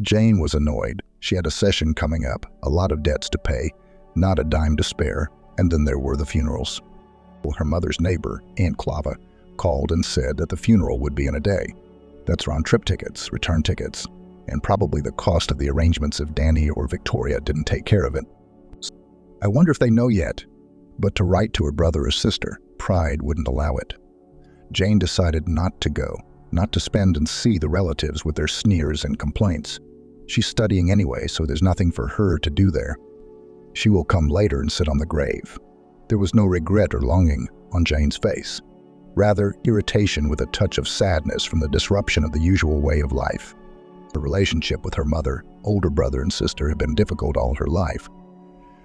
Jane was annoyed. She had a session coming up, a lot of debts to pay, not a dime to spare, and then there were the funerals. Her mother's neighbor, Aunt Clava, called and said that the funeral would be in a day. That's round-trip tickets, return tickets, and probably the cost of the arrangements if Danny or Victoria didn't take care of it. I wonder if they know yet, but to write to her brother or sister, pride wouldn't allow it. Jane decided not to go, not to spend and see the relatives with their sneers and complaints. She's studying anyway, so there's nothing for her to do there. She will come later and sit on the grave. There was no regret or longing on Jane's face. Rather, irritation with a touch of sadness from the disruption of the usual way of life. Her relationship with her mother, older brother and sister had been difficult all her life.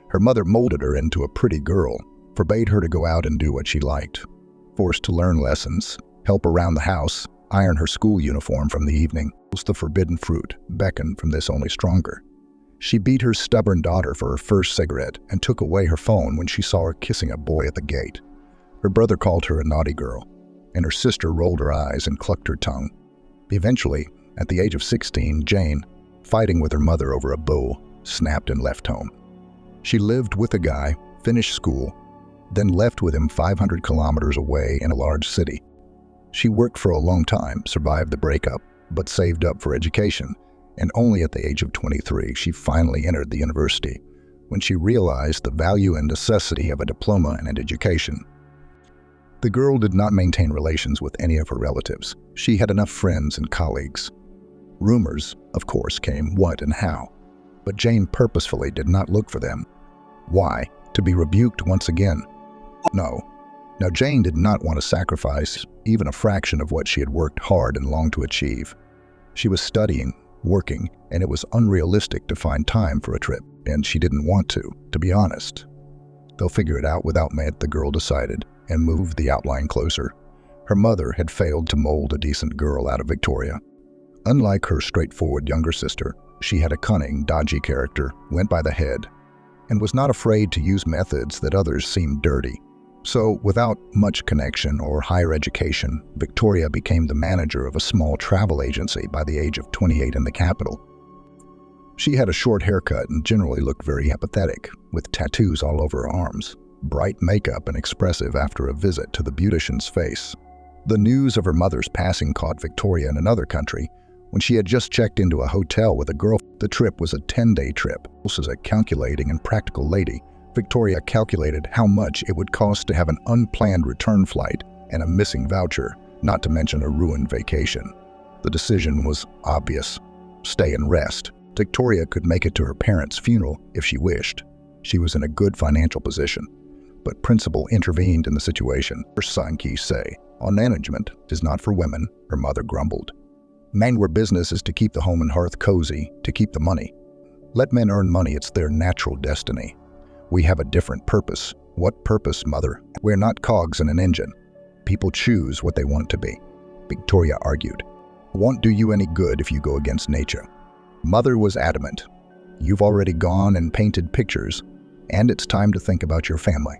Her mother molded her into a pretty girl, forbade her to go out and do what she liked, forced to learn lessons, help around the house, iron her school uniform from the evening. The forbidden fruit beckoned from this only stronger. She beat her stubborn daughter for her first cigarette and took away her phone when she saw her kissing a boy at the gate. Her brother called her a naughty girl, and her sister rolled her eyes and clucked her tongue. Eventually, at the age of 16, Jane, fighting with her mother over a bull, snapped and left home. She lived with a guy, finished school, then left with him 500 kilometers away in a large city. She worked for a long time, survived the breakup, but saved up for education, and only at the age of 23 she finally entered the university, when she realized the value and necessity of a diploma and an education. The girl did not maintain relations with any of her relatives. She had enough friends and colleagues. Rumors, of course, came what and how, but Jane purposefully did not look for them. Why? To be rebuked once again? No. Now, Jane did not want to sacrifice even a fraction of what she had worked hard and longed to achieve. She was studying, working, and it was unrealistic to find time for a trip, and she didn't want to be honest. They'll figure it out without me, the girl decided, and moved the outline closer. Her mother had failed to mold a decent girl out of Victoria. Unlike her straightforward younger sister, she had a cunning, dodgy character, went by the head, and was not afraid to use methods that others seemed dirty. So, without much connection or higher education, Victoria became the manager of a small travel agency by the age of 28 in the capital. She had a short haircut and generally looked very apathetic, with tattoos all over her arms, bright makeup and expressive after a visit to the beautician's face. The news of her mother's passing caught Victoria in another country when she had just checked into a hotel with a girl. The trip was a 10-day trip. As a calculating and practical lady, Victoria calculated how much it would cost to have an unplanned return flight and a missing voucher, not to mention a ruined vacation. The decision was obvious. Stay and rest. Victoria could make it to her parents' funeral if she wished. She was in a good financial position. But principle intervened in the situation. Her son, say, "On management is not for women," her mother grumbled. "Manwar business is to keep the home and hearth cozy, to keep the money. Let men earn money, it's their natural destiny. We have a different purpose." "What purpose, mother? We're not cogs in an engine. People choose what they want to be," Victoria argued. "It won't do you any good if you go against nature." Mother was adamant. "You've already gone and painted pictures, and it's time to think about your family."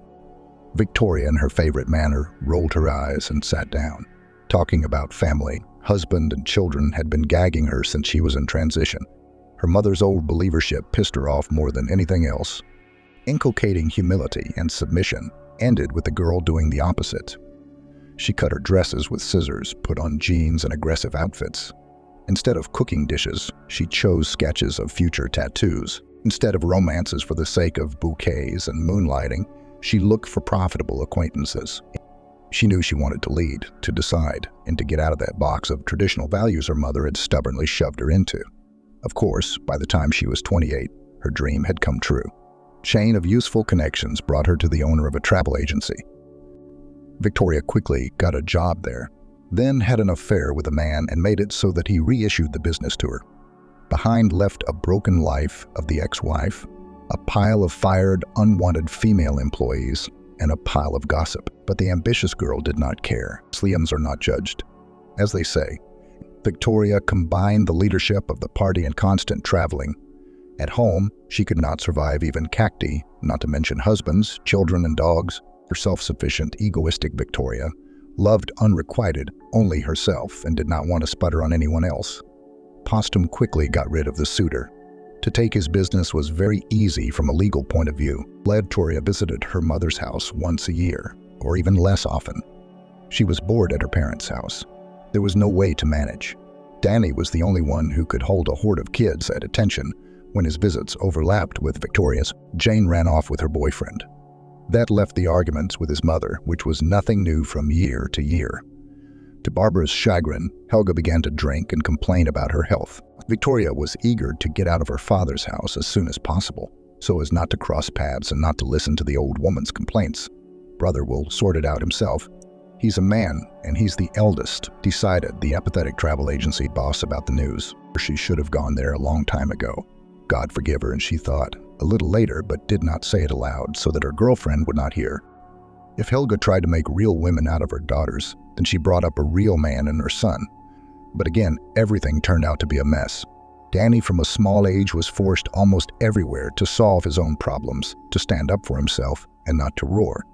Victoria, in her favorite manner, rolled her eyes and sat down. Talking about family, husband, and children had been gagging her since she was in transition. Her mother's old believership pissed her off more than anything else. Inculcating humility and submission ended with the girl doing the opposite. She cut her dresses with scissors, put on jeans and aggressive outfits. Instead of cooking dishes, she chose sketches of future tattoos. Instead of romances for the sake of bouquets and moonlighting, she looked for profitable acquaintances. She knew she wanted to lead, to decide, and to get out of that box of traditional values her mother had stubbornly shoved her into. Of course, by the time she was 28, her dream had come true. Chain of useful connections brought her to the owner of a travel agency. Victoria quickly got a job there, then had an affair with a man and made it so that he reissued the business to her. Behind left a broken life of the ex-wife, a pile of fired, unwanted female employees, and a pile of gossip. But the ambitious girl did not care. Sliams are not judged. As they say, Victoria combined the leadership of the party and constant traveling. At home, she could not survive even cacti, not to mention husbands, children, and dogs. Her self-sufficient, egoistic Victoria loved unrequited only herself and did not want to sputter on anyone else. Postum quickly got rid of the suitor. To take his business was very easy from a legal point of view. Victoria visited her mother's house once a year, or even less often. She was bored at her parents' house. There was no way to manage. Danny was the only one who could hold a horde of kids at attention when his visits overlapped with Victoria's. Jane ran off with her boyfriend. That left the arguments with his mother, which was nothing new from year to year. To Barbara's chagrin, Helga began to drink and complain about her health. Victoria was eager to get out of her father's house as soon as possible, so as not to cross paths and not to listen to the old woman's complaints. Brother will sort it out himself. He's a man, and he's the eldest, decided the apathetic travel agency boss about the news. She should have gone there a long time ago. God forgive her, and she thought, a little later, but did not say it aloud so that her girlfriend would not hear. If Helga tried to make real women out of her daughters, then she brought up a real man in her son. But again, everything turned out to be a mess. Danny from a small age was forced almost everywhere to solve his own problems, to stand up for himself, and not to roar.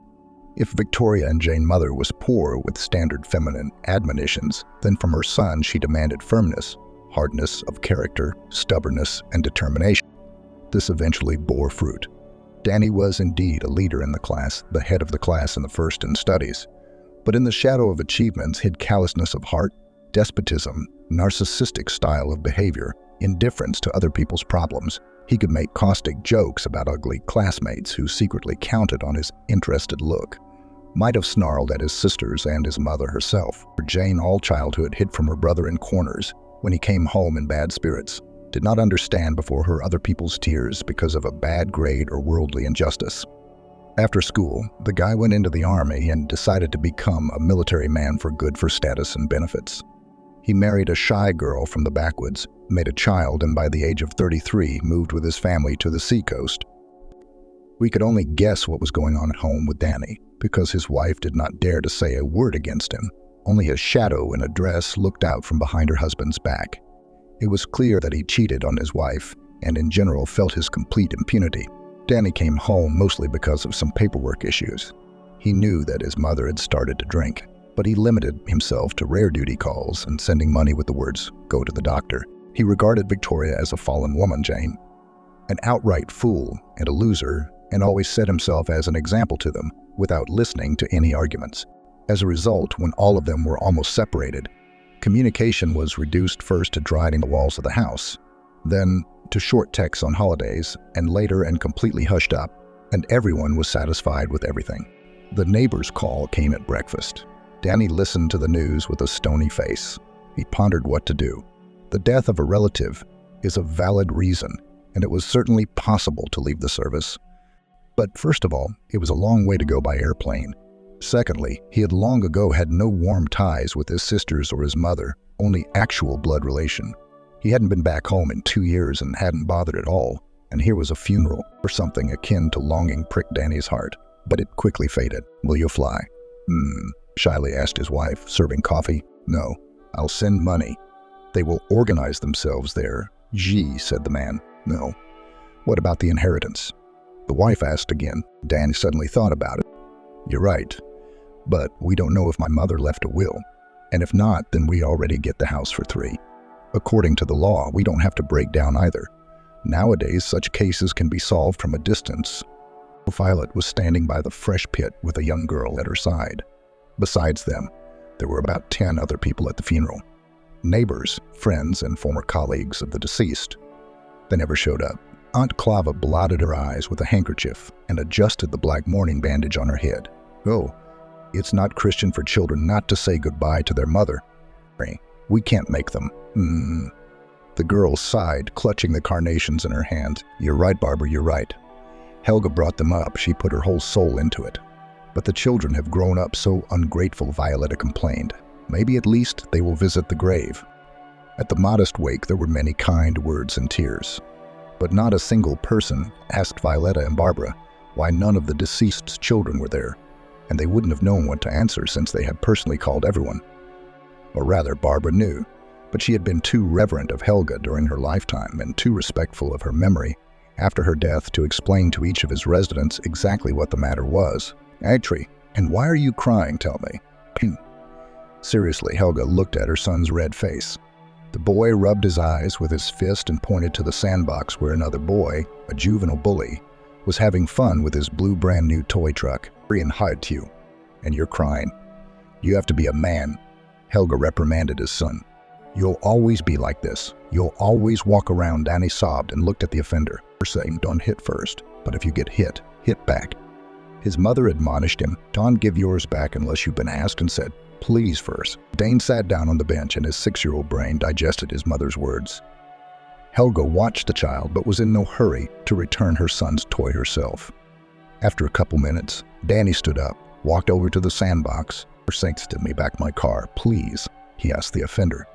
If Victoria and Jane Mother was poor with standard feminine admonitions, then from her son she demanded firmness, hardness of character, stubbornness, and determination. This eventually bore fruit. Danny was indeed a leader in the class, the head of the class in the first in studies. But in the shadow of achievements hid callousness of heart, despotism, narcissistic style of behavior, indifference to other people's problems. He could make caustic jokes about ugly classmates who secretly counted on his interested look. Might have snarled at his sisters and his mother herself. Jane, all childhood, hid from her brother in corners when he came home in bad spirits. Did not understand before her other people's tears because of a bad grade or worldly injustice. After school, the guy went into the army and decided to become a military man for good for status and benefits. He married a shy girl from the backwoods, made a child, and by the age of 33 moved with his family to the seacoast. We could only guess what was going on at home with Danny, because his wife did not dare to say a word against him. Only a shadow in a dress looked out from behind her husband's back. It was clear that he cheated on his wife, and in general felt his complete impunity. Danny came home mostly because of some paperwork issues. He knew that his mother had started to drink, but he limited himself to rare duty calls and sending money with the words, "Go to the doctor." He regarded Victoria as a fallen woman, Jane, an outright fool and a loser, and always set himself as an example to them without listening to any arguments. As a result, when all of them were almost separated, communication was reduced first to drying the walls of the house, then to short texts on holidays, and later and completely hushed up, and everyone was satisfied with everything. The neighbor's call came at breakfast. Danny listened to the news with a stony face. He pondered what to do. The death of a relative is a valid reason, and it was certainly possible to leave the service. But first of all, it was a long way to go by airplane. Secondly, he had long ago had no warm ties with his sisters or his mother, only actual blood relation. He hadn't been back home in 2 years and hadn't bothered at all, and here was a funeral, or something akin to longing pricked Danny's heart. But it quickly faded. "Will you fly?" Shyly asked his wife, serving coffee. "No, I'll send money. They will organize themselves there." "Gee," said the man. "No." "What about the inheritance?" The wife asked again. Danny suddenly thought about it. "You're right, but we don't know if my mother left a will. And if not, then we already get the house for 3. According to the law, we don't have to break down either. Nowadays, such cases can be solved from a distance." Violet was standing by the fresh pit with a young girl at her side. Besides them, there were about 10 other people at the funeral. Neighbors, friends, and former colleagues of the deceased. They never showed up. Aunt Clava blotted her eyes with a handkerchief and adjusted the black mourning bandage on her head. "Oh, it's not Christian for children not to say goodbye to their mother. We can't make them." The girl sighed, clutching the carnations in her hand. "You're right, Barbara, you're right. Helga brought them up. She put her whole soul into it. But the children have grown up so ungrateful," Violetta complained. "Maybe at least they will visit the grave." At the modest wake, there were many kind words and tears. But not a single person asked Violetta and Barbara why none of the deceased's children were there, and they wouldn't have known what to answer since they had personally called everyone. Or rather, Barbara knew, but she had been too reverent of Helga during her lifetime and too respectful of her memory after her death to explain to each of his residents exactly what the matter was. "Actually, and why are you crying, tell me?" Seriously, Helga looked at her son's red face. The boy rubbed his eyes with his fist and pointed to the sandbox where another boy, a juvenile bully, was having fun with his blue brand new toy truck. And hide to you, and you're crying. You have to be a man, Helga reprimanded his son. You'll always be like this. You'll always walk around. Danny sobbed and looked at the offender, saying, don't hit first, but if you get hit, hit back. His mother admonished him, don't give yours back unless you've been asked, and said, please first. Dane sat down on the bench and his 6-year-old brain digested his mother's words. Helga watched the child but was in no hurry to return her son's toy herself. After a couple minutes, Danny stood up, walked over to the sandbox. Thanks to me back my car, please, he asked the offender.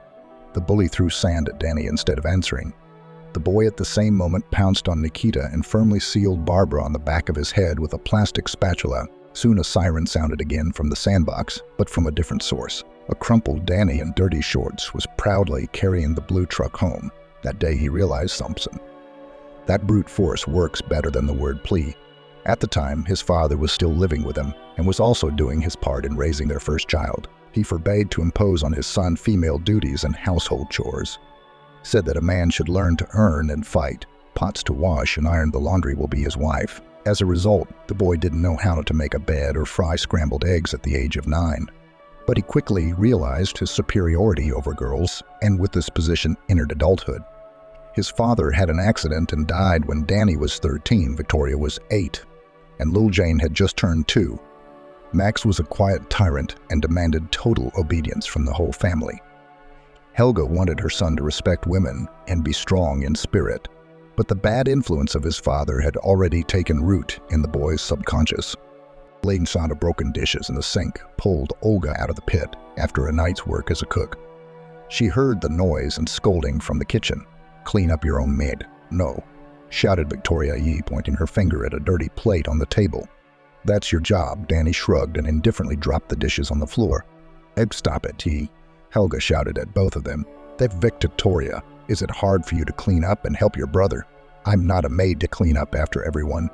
The bully threw sand at Danny instead of answering. The boy at the same moment pounced on Nikita and firmly sealed Barbara on the back of his head with a plastic spatula. Soon a siren sounded again from the sandbox, but from a different source. A crumpled Danny in dirty shorts was proudly carrying the blue truck home. That day he realized something. That brute force works better than the word plea. At the time, his father was still living with him and was also doing his part in raising their first child. He forbade to impose on his son female duties and household chores. Said that a man should learn to earn and fight. Pots to wash and iron the laundry will be his wife. As a result, the boy didn't know how to make a bed or fry scrambled eggs at the age of 9. But he quickly realized his superiority over girls and with this position entered adulthood. His father had an accident and died when Danny was 13, Victoria was 8, and Lil Jane had just turned 2. Max was a quiet tyrant and demanded total obedience from the whole family. Helga wanted her son to respect women and be strong in spirit, but the bad influence of his father had already taken root in the boy's subconscious. Lane saw the broken dishes in the sink, pulled Olga out of the pit after a night's work as a cook. She heard the noise and scolding from the kitchen. Clean up your own maid. No, shouted Victoria Yi, pointing her finger at a dirty plate on the table. That's your job, Danny shrugged and indifferently dropped the dishes on the floor. Stop it, T. Helga shouted at both of them. Victoria, is it hard for you to clean up and help your brother? I'm not a maid to clean up after everyone.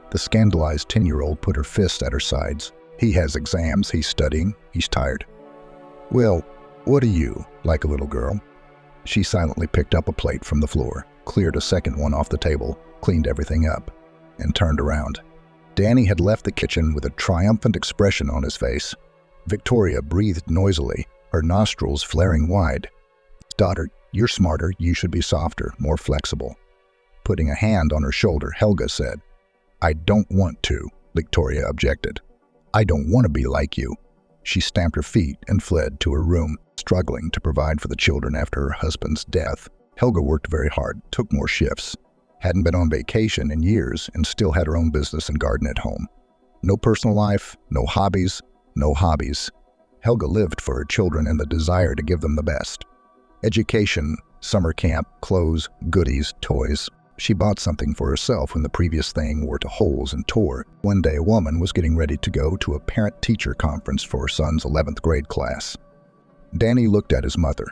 The scandalized 10-year-old put her fists at her sides. He has exams, he's studying, he's tired. Well, what are you, like a little girl? She silently picked up a plate from the floor, cleared a second one off the table, cleaned everything up, and turned around. Danny had left the kitchen with a triumphant expression on his face. Victoria breathed noisily, her nostrils flaring wide. Daughter, you're smarter, you should be softer, more flexible. Putting a hand on her shoulder, Helga said, I don't want to, Victoria objected. I don't want to be like you. She stamped her feet and fled to her room, struggling to provide for the children after her husband's death. Helga worked very hard, took more shifts, hadn't been on vacation in years, and still had her own business and garden at home. No personal life, no hobbies, no hobbies. Helga lived for her children and the desire to give them the best. Education, summer camp, clothes, goodies, toys. She bought something for herself when the previous thing wore to holes and tore. One day a woman was getting ready to go to a parent-teacher conference for her son's 11th grade class. Danny looked at his mother.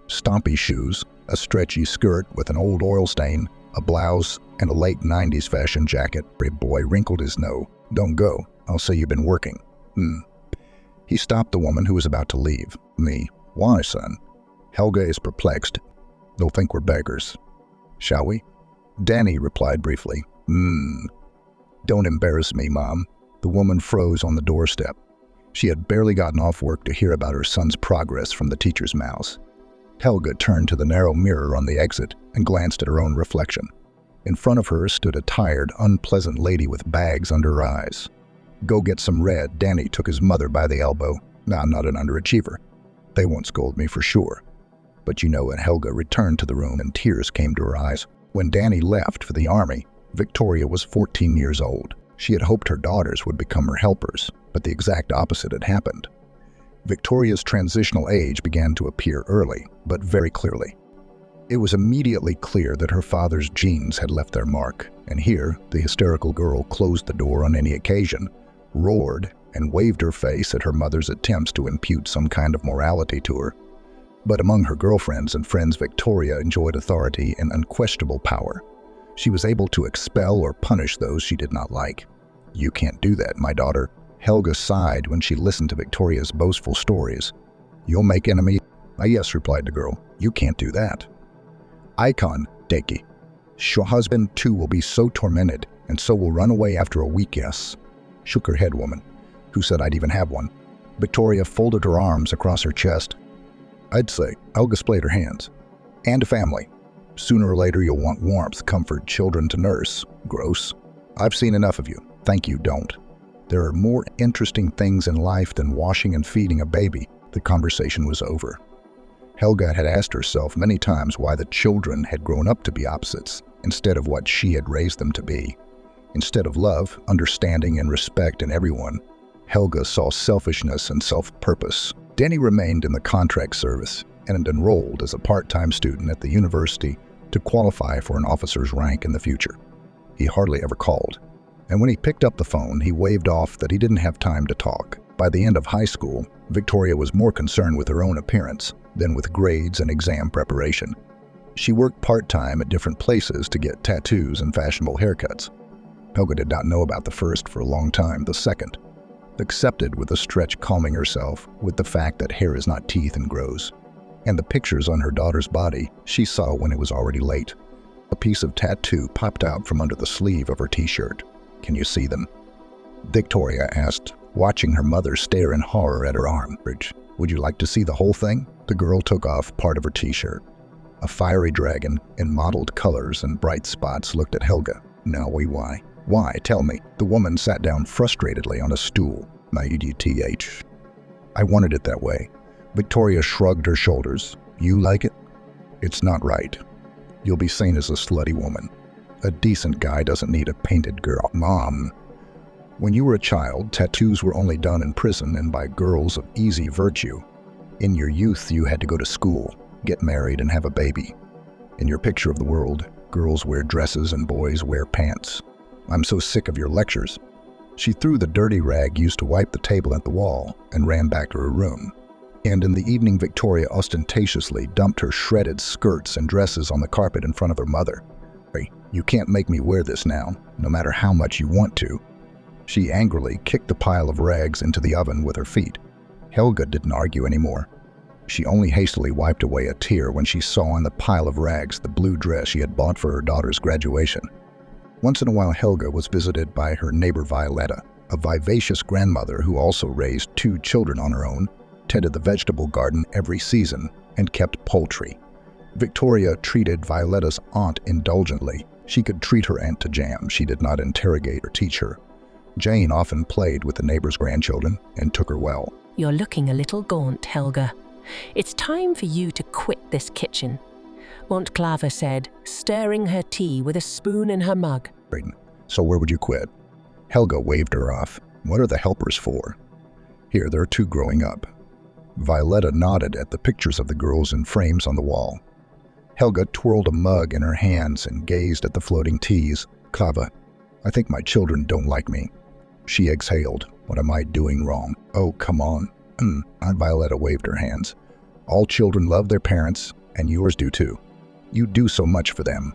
Stompy shoes, a stretchy skirt with an old oil stain, a blouse, and a late 90s fashion jacket. The boy wrinkled his nose. Don't go. I'll say you've been working. He stopped the woman who was about to leave. Me. Why, son? Helga is perplexed. They'll think we're beggars. Shall we? Danny replied briefly. Don't embarrass me, Mom. The woman froze on the doorstep. She had barely gotten off work to hear about her son's progress from the teacher's mouth. Helga turned to the narrow mirror on the exit and glanced at her own reflection. In front of her stood a tired, unpleasant lady with bags under her eyes. Go get some red. Danny took his mother by the elbow. Nah, I'm not an underachiever. They won't scold me for sure. But you know, and Helga returned to the room and tears came to her eyes. When Danny left for the army, Victoria was 14 years old. She had hoped her daughters would become her helpers, but the exact opposite had happened. Victoria's transitional age began to appear early, but very clearly. It was immediately clear that her father's genes had left their mark, and here the hysterical girl closed the door on any occasion, roared, and waved her face at her mother's attempts to impute some kind of morality to her. But among her girlfriends and friends, Victoria enjoyed authority and unquestionable power. She was able to expel or punish those she did not like. You can't do that, my daughter. Helga sighed when she listened to Victoria's boastful stories. You'll make enemies. Yes, replied the girl. You can't do that. Icon, Deki. Your husband too will be so tormented, and so will run away after a week, yes. Shook her head, woman. Who said I'd even have one? Victoria folded her arms across her chest. I'd say, Helga splayed her hands. And a family. Sooner or later you'll want warmth, comfort, children to nurse. Gross. I've seen enough of you. Thank you, don't. There are more interesting things in life than washing and feeding a baby. The conversation was over. Helga had asked herself many times why the children had grown up to be opposites instead of what she had raised them to be. Instead of love, understanding, and respect in everyone, Helga saw selfishness and self-purpose. Danny remained in the contract service and enrolled as a part-time student at the university to qualify for an officer's rank in the future. He hardly ever called, and when he picked up the phone, he waved off that he didn't have time to talk. By the end of high school, Victoria was more concerned with her own appearance than with grades and exam preparation. She worked part-time at different places to get tattoos and fashionable haircuts. Helga did not know about the first for a long time. The second accepted with a stretch, calming herself with the fact that hair is not teeth and grows. And the pictures on her daughter's body she saw when it was already late. A piece of tattoo popped out from under the sleeve of her t-shirt. Can you see them? Victoria asked, watching her mother stare in horror at her arm. Would you like to see the whole thing? The girl took off part of her t-shirt. A fiery dragon in mottled colors and bright spots looked at Helga. No, why? Why? Tell me. The woman sat down frustratedly on a stool. My EDTH. I wanted it that way. Victoria shrugged her shoulders. You like it? It's not right. You'll be seen as a slutty woman. A decent guy doesn't need a painted girl. Mom. When you were a child, tattoos were only done in prison and by girls of easy virtue. In your youth, you had to go to school, get married, and have a baby. In your picture of the world, girls wear dresses and boys wear pants. I'm so sick of your lectures. She threw the dirty rag used to wipe the table at the wall and ran back to her room. And in the evening, Victoria ostentatiously dumped her shredded skirts and dresses on the carpet in front of her mother. You can't make me wear this now, no matter how much you want to. She angrily kicked the pile of rags into the oven with her feet. Helga didn't argue anymore. She only hastily wiped away a tear when she saw on the pile of rags the blue dress she had bought for her daughter's graduation. Once in a while, Helga was visited by her neighbor Violetta, a vivacious grandmother who also raised 2 children on her own, tended the vegetable garden every season, and kept poultry. Victoria treated Violetta's aunt indulgently. She could treat her aunt to jam. She did not interrogate or teach her. Jane often played with the neighbor's grandchildren and took her well. You're looking a little gaunt, Helga. It's time for you to quit this kitchen, Aunt Clava said, stirring her tea with a spoon in her mug. So where would you quit? Helga waved her off. What are the helpers for? Here, there are 2 growing up. Violetta nodded at the pictures of the girls in frames on the wall. Helga twirled a mug in her hands and gazed at the floating teas. Clava, I think my children don't like me. She exhaled. What am I doing wrong? Oh, come on. Aunt Violetta waved her hands. All children love their parents, and yours do too. You do so much for them.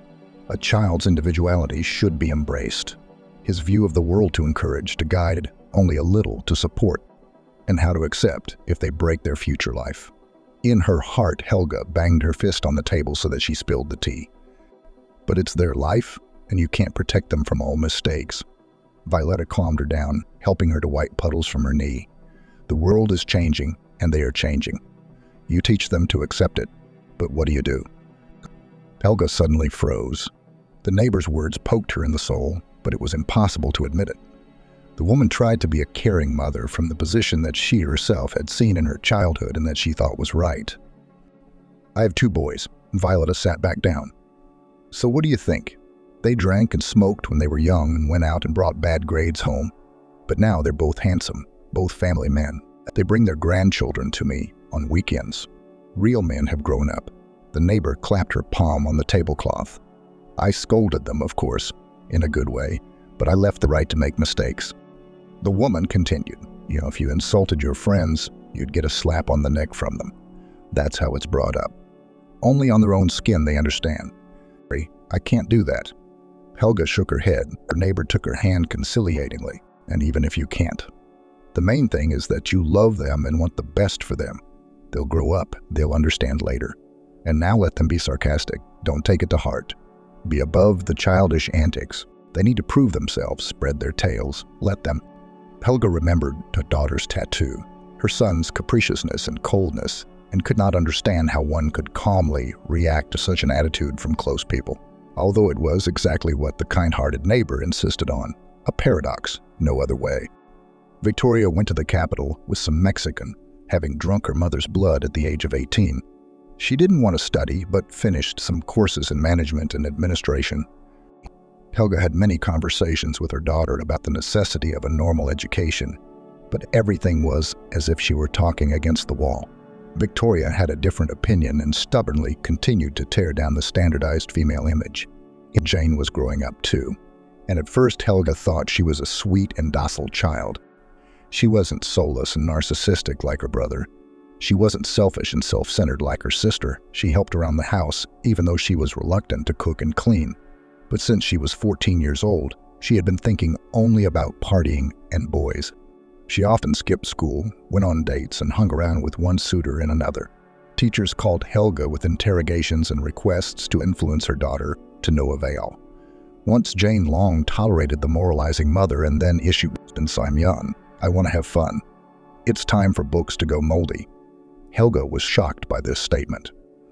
A child's individuality should be embraced. His view of the world to encourage, to guide, only a little to support, and how to accept if they break their future life. In her heart, Helga banged her fist on the table so that she spilled the tea. But it's their life, and you can't protect them from all mistakes. Violetta calmed her down, helping her to wipe puddles from her knee. The world is changing, and they are changing. You teach them to accept it, but what do you do? Helga suddenly froze. The neighbor's words poked her in the soul, but it was impossible to admit it. The woman tried to be a caring mother from the position that she herself had seen in her childhood and that she thought was right. I have 2 boys. Violetta sat back down. So what do you think? They drank and smoked when they were young and went out and brought bad grades home. But now they're both handsome, both family men. They bring their grandchildren to me on weekends. Real men have grown up. The neighbor clapped her palm on the tablecloth. I scolded them, of course, in a good way, but I left the right to make mistakes. The woman continued, if you insulted your friends, you'd get a slap on the neck from them. That's how it's brought up. Only on their own skin they understand. I can't do that. Helga shook her head. Her neighbor took her hand conciliatingly. And even if you can't, the main thing is that you love them and want the best for them. They'll grow up, they'll understand later. And now let them be sarcastic. Don't take it to heart. Be above the childish antics. They need to prove themselves, spread their tails. Let them. Helga remembered her daughter's tattoo, her son's capriciousness and coldness, and could not understand how one could calmly react to such an attitude from close people. Although it was exactly what the kind-hearted neighbor insisted on. A paradox, no other way. Victoria went to the capital with some Mexican, having drunk her mother's blood at the age of 18. She didn't want to study, but finished some courses in management and administration. Helga had many conversations with her daughter about the necessity of a normal education, but everything was as if she were talking against the wall. Victoria had a different opinion and stubbornly continued to tear down the standardized female image. Jane was growing up too, and at first Helga thought she was a sweet and docile child. She wasn't soulless and narcissistic like her brother. She wasn't selfish and self-centered like her sister. She helped around the house, even though she was reluctant to cook and clean. But since she was 14 years old, she had been thinking only about partying and boys. She often skipped school, went on dates, and hung around with one suitor and another. Teachers called Helga with interrogations and requests to influence her daughter, to no avail. Once Jane long tolerated the moralizing mother and then issued, "I'm young. I want to have fun. It's time for books to go moldy." Helga was shocked by this statement.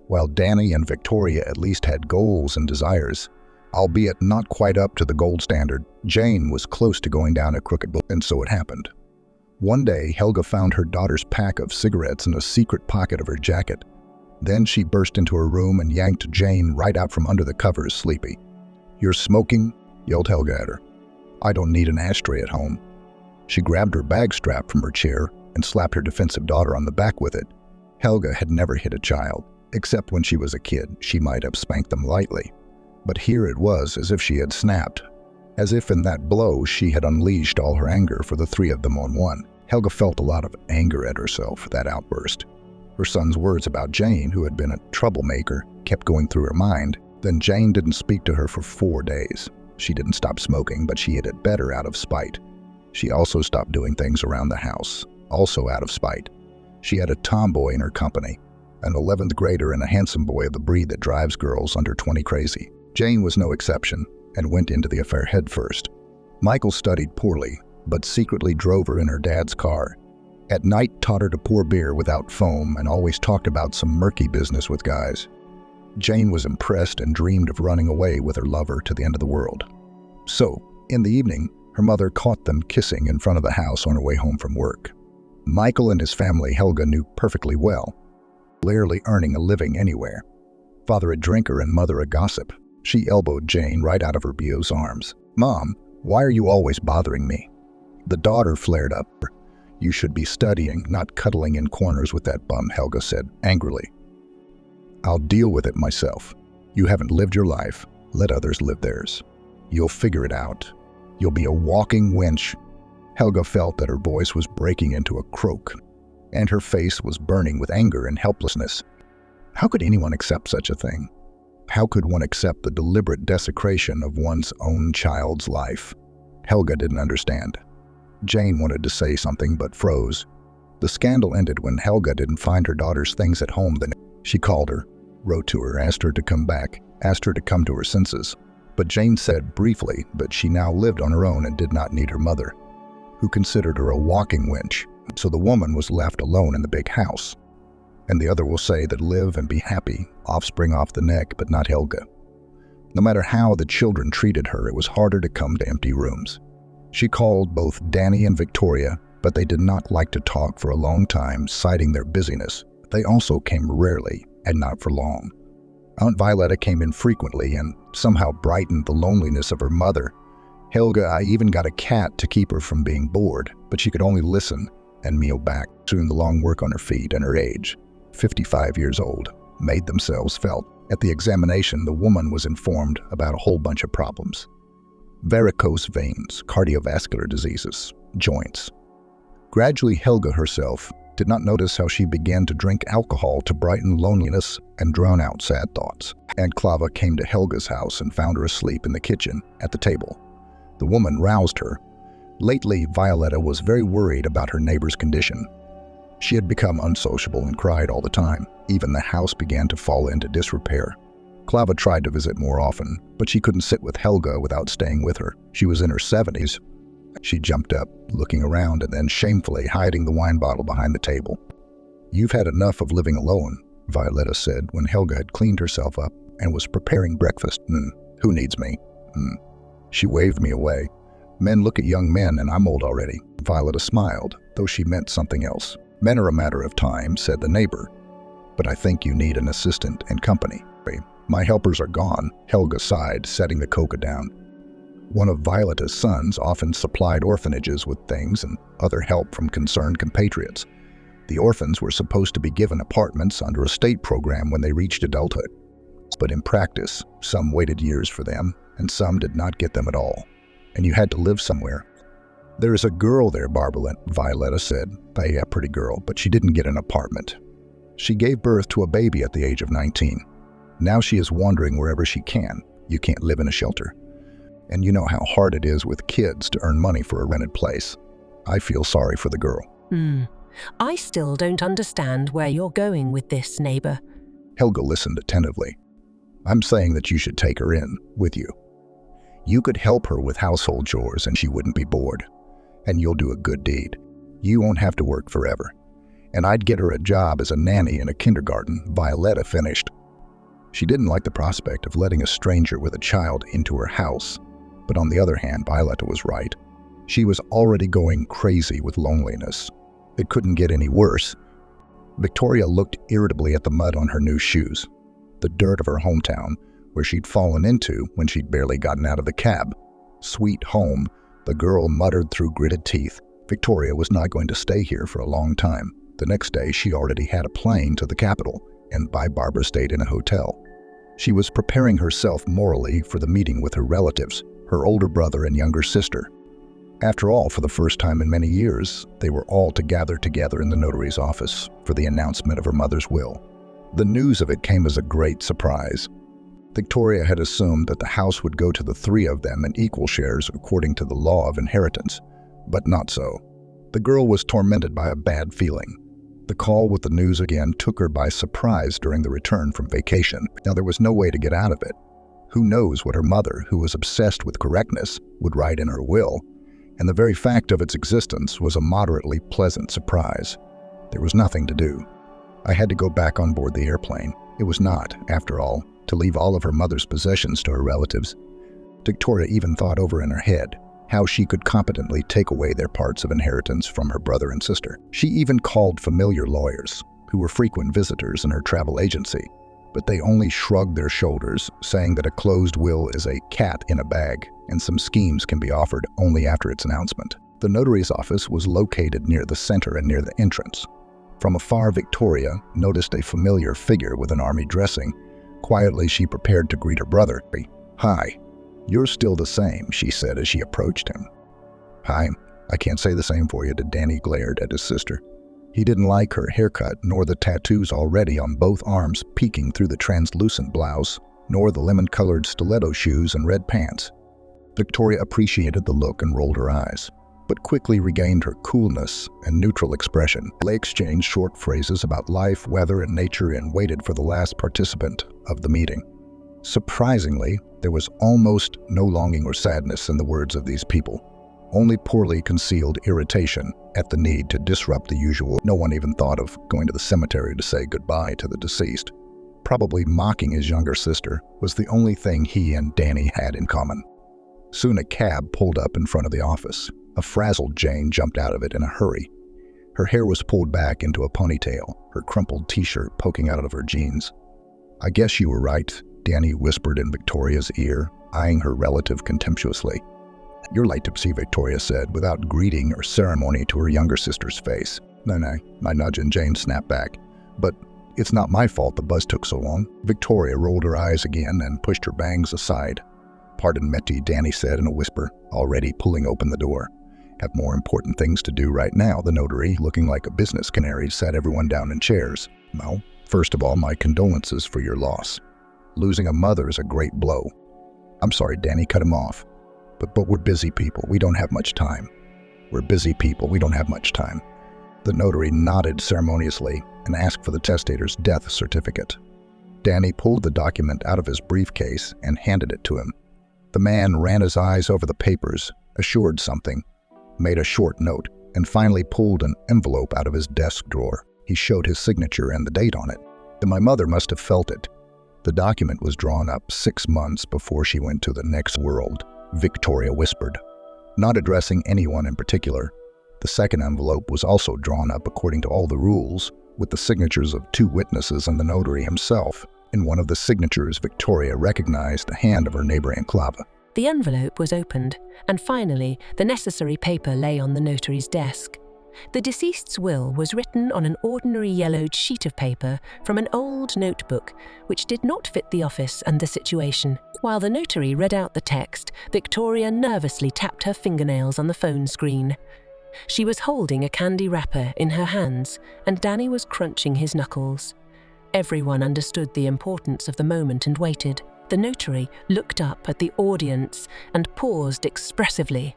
While Danny and Victoria at least had goals and desires, albeit not quite up to the gold standard, Jane was close to going down a crooked path, and so it happened. One day, Helga found her daughter's pack of cigarettes in a secret pocket of her jacket. Then she burst into her room and yanked Jane right out from under the covers, sleepy. "You're smoking?" yelled Helga at her. "I don't need an ashtray at home." She grabbed her bag strap from her chair and slapped her defensive daughter on the back with it. Helga had never hit a child, except when she was a kid. She might have spanked them lightly. But here it was as if she had snapped. As if in that blow she had unleashed all her anger for the three of them on one. Helga felt a lot of anger at herself for that outburst. Her son's words about Jane, who had been a troublemaker, kept going through her mind. Then Jane didn't speak to her for 4 days. She didn't stop smoking, but she ate it better out of spite. She also stopped doing things around the house, also out of spite. She had a tomboy in her company, an 11th grader and a handsome boy of the breed that drives girls under 20 crazy. Jane was no exception and went into the affair headfirst. Michael studied poorly, but secretly drove her in her dad's car. At night taught her to pour beer without foam and always talked about some murky business with guys. Jane was impressed and dreamed of running away with her lover to the end of the world. So, in the evening, her mother caught them kissing in front of the house on her way home from work. Michael and his family Helga knew perfectly well, rarely earning a living anywhere. Father a drinker and mother a gossip. She elbowed Jane right out of her BO's arms. "Mom, why are you always bothering me?" The daughter flared up. "You should be studying, not cuddling in corners with that bum," Helga said angrily. "I'll deal with it myself. You haven't lived your life. Let others live theirs. You'll figure it out. You'll be a walking wench." Helga felt that her voice was breaking into a croak, and her face was burning with anger and helplessness. How could anyone accept such a thing? How could one accept the deliberate desecration of one's own child's life? Helga didn't understand. Jane wanted to say something but froze. The scandal ended when Helga didn't find her daughter's things at home. Then she called her, wrote to her, asked her to come back, asked her to come to her senses. But Jane said briefly that she now lived on her own and did not need her mother, who considered her a walking wench. So the woman was left alone in the big house. And the other will say that live and be happy, offspring off the neck, but not Helga. No matter how the children treated her, it was harder to come to empty rooms. She called both Danny and Victoria, but they did not like to talk for a long time, citing their busyness. They also came rarely, and not for long. Aunt Violetta came in frequently and somehow brightened the loneliness of her mother. Helga even got a cat to keep her from being bored, but she could only listen and meal back. Soon the long work on her feet and her age, 55 years old, made themselves felt. At the examination, the woman was informed about a whole bunch of problems. Varicose veins, cardiovascular diseases, joints. Gradually, Helga herself did not notice how she began to drink alcohol to brighten loneliness and drown out sad thoughts. Aunt Clava came to Helga's house and found her asleep in the kitchen at the table. The woman roused her. Lately, Violetta was very worried about her neighbor's condition. She had become unsociable and cried all the time. Even the house began to fall into disrepair. Clava tried to visit more often, but she couldn't sit with Helga without staying with her. She was in her 70s. She jumped up, looking around, and then shamefully hiding the wine bottle behind the table. "You've had enough of living alone," Violetta said when Helga had cleaned herself up and was preparing breakfast. Who needs me? She waved me away. "Men look at young men, and I'm old already." Violetta smiled, though she meant something else. "Men are a matter of time," said the neighbor. "But I think you need an assistant and company." "My helpers are gone," Helga sighed, setting the coca down. One of Violetta's sons often supplied orphanages with things and other help from concerned compatriots. The orphans were supposed to be given apartments under a state program when they reached adulthood. But in practice, some waited years for them, and some did not get them at all. And you had to live somewhere. "There is a girl there, Violetta said. "Yeah, pretty girl, but she didn't get an apartment. She gave birth to a baby at the age of 19. Now she is wandering wherever she can. You can't live in a shelter. And you know how hard it is with kids to earn money for a rented place. I feel sorry for the girl." I still don't understand where you're going with this, neighbor. Helga listened attentively. "I'm saying that you should take her in with you. You could help her with household chores and she wouldn't be bored. And you'll do a good deed. You won't have to work forever. And I'd get her a job as a nanny in a kindergarten," Violetta finished. She didn't like the prospect of letting a stranger with a child into her house. But on the other hand, Violetta was right. She was already going crazy with loneliness. It couldn't get any worse. Victoria looked irritably at the mud on her new shoes, the dirt of her hometown, where she'd fallen into when she'd barely gotten out of the cab. "Sweet home," the girl muttered through gritted teeth. Victoria was not going to stay here for a long time. The next day, she already had a plane to the capital, and Barbara stayed in a hotel. She was preparing herself morally for the meeting with her relatives, her older brother and younger sister. After all, for the first time in many years, they were all to gather together in the notary's office for the announcement of her mother's will. The news of it came as a great surprise. Victoria had assumed that the house would go to the three of them in equal shares according to the law of inheritance, but not so. The girl was tormented by a bad feeling. The call with the news again took her by surprise during the return from vacation. Now there was no way to get out of it. Who knows what her mother, who was obsessed with correctness, would write in her will, and the very fact of its existence was a moderately pleasant surprise. There was nothing to do. I had to go back on board the airplane. It was not, after all, to leave all of her mother's possessions to her relatives. Victoria even thought over in her head how she could competently take away their parts of inheritance from her brother and sister. She even called familiar lawyers, who were frequent visitors in her travel agency, but they only shrugged their shoulders, saying that a closed will is a cat in a bag, and some schemes can be offered only after its announcement. The notary's office was located near the center and near the entrance. From afar, Victoria noticed a familiar figure with an army dressing. Quietly, she prepared to greet her brother. "Hi, you're still the same," she said as she approached him. "Hi, I can't say the same for you," Danny glared at his sister. He didn't like her haircut, nor the tattoos already on both arms peeking through the translucent blouse, nor the lemon-colored stiletto shoes and red pants. Victoria appreciated the look and rolled her eyes, but quickly regained her coolness and neutral expression. They exchanged short phrases about life, weather, and nature and waited for the last participant of the meeting. Surprisingly, there was almost no longing or sadness in the words of these people, only poorly concealed irritation at the need to disrupt the usual. No one even thought of going to the cemetery to say goodbye to the deceased. Probably mocking his younger sister was the only thing he and Danny had in common. Soon a cab pulled up in front of the office. A frazzled Jane jumped out of it in a hurry. Her hair was pulled back into a ponytail, her crumpled t-shirt poking out of her jeans. "I guess you were right," Danny whispered in Victoria's ear, eyeing her relative contemptuously. "You're late to see," Victoria said, without greeting or ceremony to her younger sister's face. No, my nudge, and Jane snapped back. "But it's not my fault the bus took so long." Victoria rolled her eyes again and pushed her bangs aside. "Pardon, Metty," Danny said in a whisper, already pulling open the door. "Have more important things to do right now." The notary, looking like a business canary, sat everyone down in chairs. "Well, first of all, my condolences for your loss. Losing a mother is a great blow." "I'm sorry," Danny cut him off. But we're busy people. We don't have much time." "We're busy people. We don't have much time." The notary nodded ceremoniously and asked for the testator's death certificate. Danny pulled the document out of his briefcase and handed it to him. The man ran his eyes over the papers, assured something, made a short note, and finally pulled an envelope out of his desk drawer. He showed his signature and the date on it. My mother must have felt it. The document was drawn up 6 months before she went to the next world, Victoria whispered, not addressing anyone in particular. The second envelope was also drawn up according to all the rules, with the signatures of 2 witnesses and the notary himself. In one of the signatures, Victoria recognized the hand of her neighbor Enclava. The envelope was opened, and finally, the necessary paper lay on the notary's desk. The deceased's will was written on an ordinary yellowed sheet of paper from an old notebook, which did not fit the office and the situation. While the notary read out the text, Victoria nervously tapped her fingernails on the phone screen. She was holding a candy wrapper in her hands, and Danny was crunching his knuckles. Everyone understood the importance of the moment and waited. The notary looked up at the audience and paused expressively.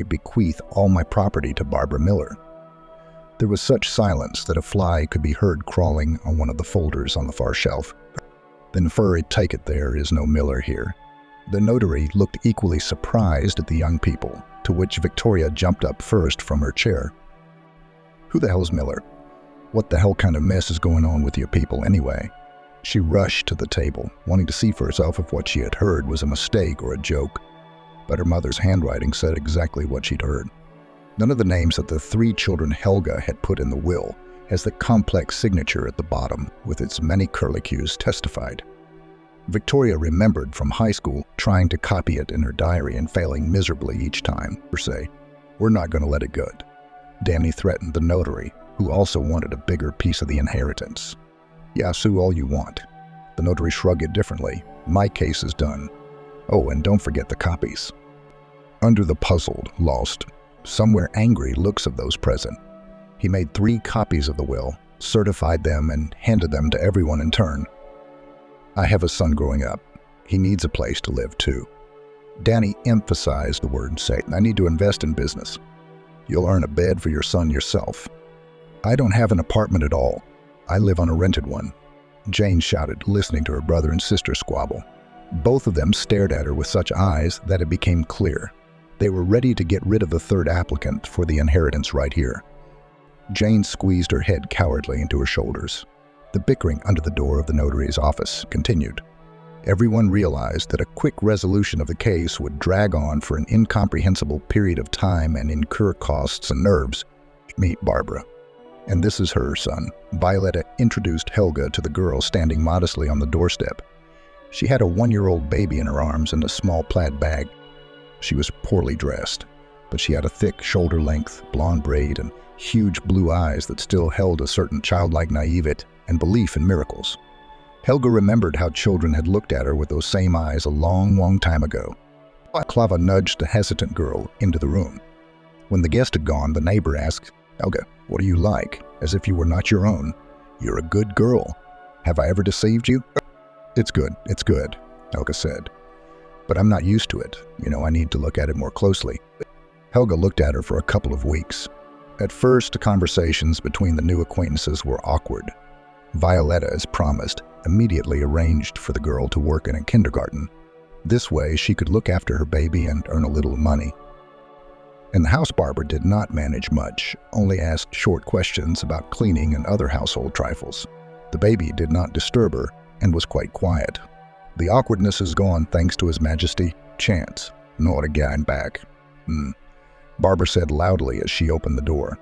Bequeath all my property to Barbara Miller. There was such silence that a fly could be heard crawling on one of the folders on the far shelf. Then furry, take it there is no Miller here. The notary looked equally surprised at the young people, to which Victoria jumped up first from her chair. Who the hell's Miller? What the hell kind of mess is going on with your people anyway? She rushed to the table, wanting to see for herself if what she had heard was a mistake or a joke. But her mother's handwriting said exactly what she'd heard. None of the names that the 3 children Helga had put in the will has the complex signature at the bottom with its many curlicues testified. Victoria remembered from high school trying to copy it in her diary and failing miserably each time. Per se, we're not going to let it go. Danny threatened the notary, who also wanted a bigger piece of the inheritance. Yeah, sue all you want. The notary shrugged indifferently. My case is done. Oh, and don't forget the copies. Under the puzzled, lost, somewhere angry looks of those present, he made 3 copies of the will, certified them, and handed them to everyone in turn. I have a son growing up. He needs a place to live too. Danny emphasized the word say, I need to invest in business. You'll earn a bed for your son yourself. I don't have an apartment at all. I live on a rented one. Jane shouted, listening to her brother and sister squabble. Both of them stared at her with such eyes that it became clear. They were ready to get rid of the 3rd applicant for the inheritance right here. Jane squeezed her head cowardly into her shoulders. The bickering under the door of the notary's office continued. Everyone realized that a quick resolution of the case would drag on for an incomprehensible period of time and incur costs and nerves. Meet Barbara. And this is her son. Violetta introduced Helga to the girl standing modestly on the doorstep. She had a 1-year-old baby in her arms and a small plaid bag. She was poorly dressed, but she had a thick shoulder-length blonde braid and huge blue eyes that still held a certain childlike naivete and belief in miracles. Helga remembered how children had looked at her with those same eyes a long, long time ago. Clava nudged the hesitant girl into the room. When the guest had gone, the neighbor asked, Helga, what are you like? As if you were not your own. You're a good girl. Have I ever deceived you? It's good, Helga said. But I'm not used to it. I need to look at it more closely. Helga looked at her for a couple of weeks. At first, conversations between the new acquaintances were awkward. Violetta, as promised, immediately arranged for the girl to work in a kindergarten. This way, she could look after her baby and earn a little money. In the house, Barbara did not manage much, only asked short questions about cleaning and other household trifles. The baby did not disturb her and was quite quiet. The awkwardness is gone thanks to His Majesty, Chance. Not again back. Barbara said loudly as she opened the door.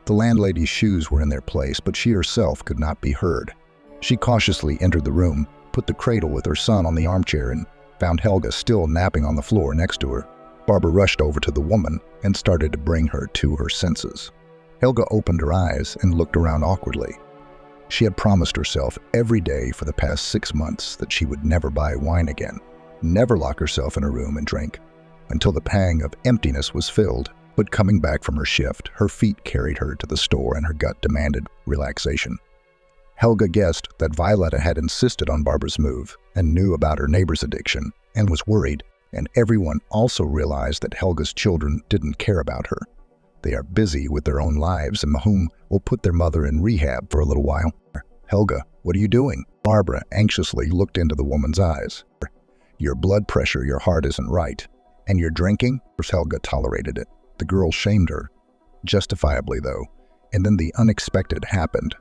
The landlady's shoes were in their place, but she herself could not be heard. She cautiously entered the room, put the cradle with her son on the armchair, and found Helga still napping on the floor next to her. Barbara rushed over to the woman and started to bring her to her senses. Helga opened her eyes and looked around awkwardly. She had promised herself every day for the past 6 months that she would never buy wine again, never lock herself in a room and drink, until the pang of emptiness was filled. But coming back from her shift, her feet carried her to the store and her gut demanded relaxation. Helga guessed that Violetta had insisted on Barbara's move and knew about her neighbor's addiction and was worried, and everyone also realized that Helga's children didn't care about her. They are busy with their own lives and Mahum will put their mother in rehab for a little while. Helga, what are you doing? Barbara anxiously looked into the woman's eyes. Your blood pressure, your heart isn't right. And you're drinking? Helga tolerated it. The girl shamed her. Justifiably, though. And then the unexpected happened.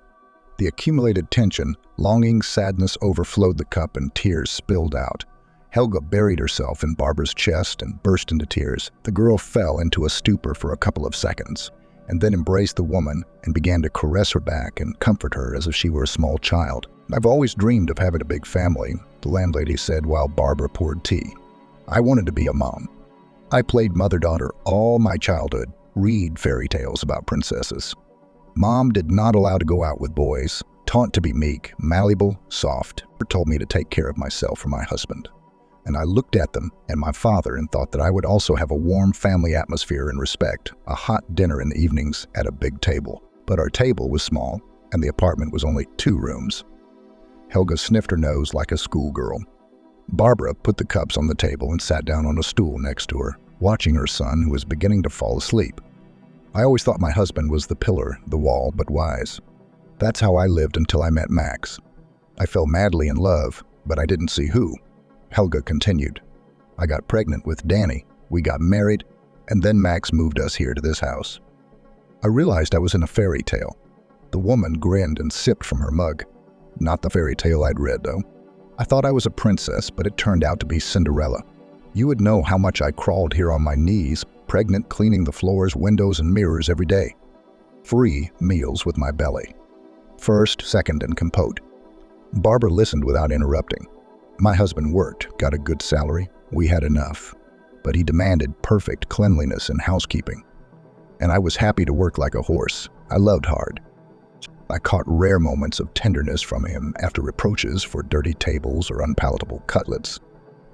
The accumulated tension, longing, sadness overflowed the cup and tears spilled out. Helga buried herself in Barbara's chest and burst into tears. The girl fell into a stupor for a couple of seconds, and then embraced the woman and began to caress her back and comfort her as if she were a small child. I've always dreamed of having a big family, the landlady said while Barbara poured tea. I wanted to be a mom. I played mother-daughter all my childhood, read fairy tales about princesses. Mom did not allow to go out with boys, taught to be meek, malleable, soft. Her told me to take care of myself or my husband. And I looked at them and my father and thought that I would also have a warm family atmosphere and respect, a hot dinner in the evenings at a big table. But our table was small, and the apartment was only 2 rooms. Helga sniffed her nose like a schoolgirl. Barbara put the cups on the table and sat down on a stool next to her, watching her son, who was beginning to fall asleep. I always thought my husband was the pillar, the wall, but wise. That's how I lived until I met Max. I fell madly in love, but I didn't see who. Helga continued. I got pregnant with Danny, we got married, and then Max moved us here to this house. I realized I was in a fairy tale. The woman grinned and sipped from her mug. Not the fairy tale I'd read, though. I thought I was a princess, but it turned out to be Cinderella. You would know how much I crawled here on my knees, pregnant, cleaning the floors, windows, and mirrors every day. Free meals with my belly. First, second, and compote. Barbara listened without interrupting. My husband worked, got a good salary. We had enough. But he demanded perfect cleanliness and housekeeping. And I was happy to work like a horse. I loved hard. I caught rare moments of tenderness from him after reproaches for dirty tables or unpalatable cutlets.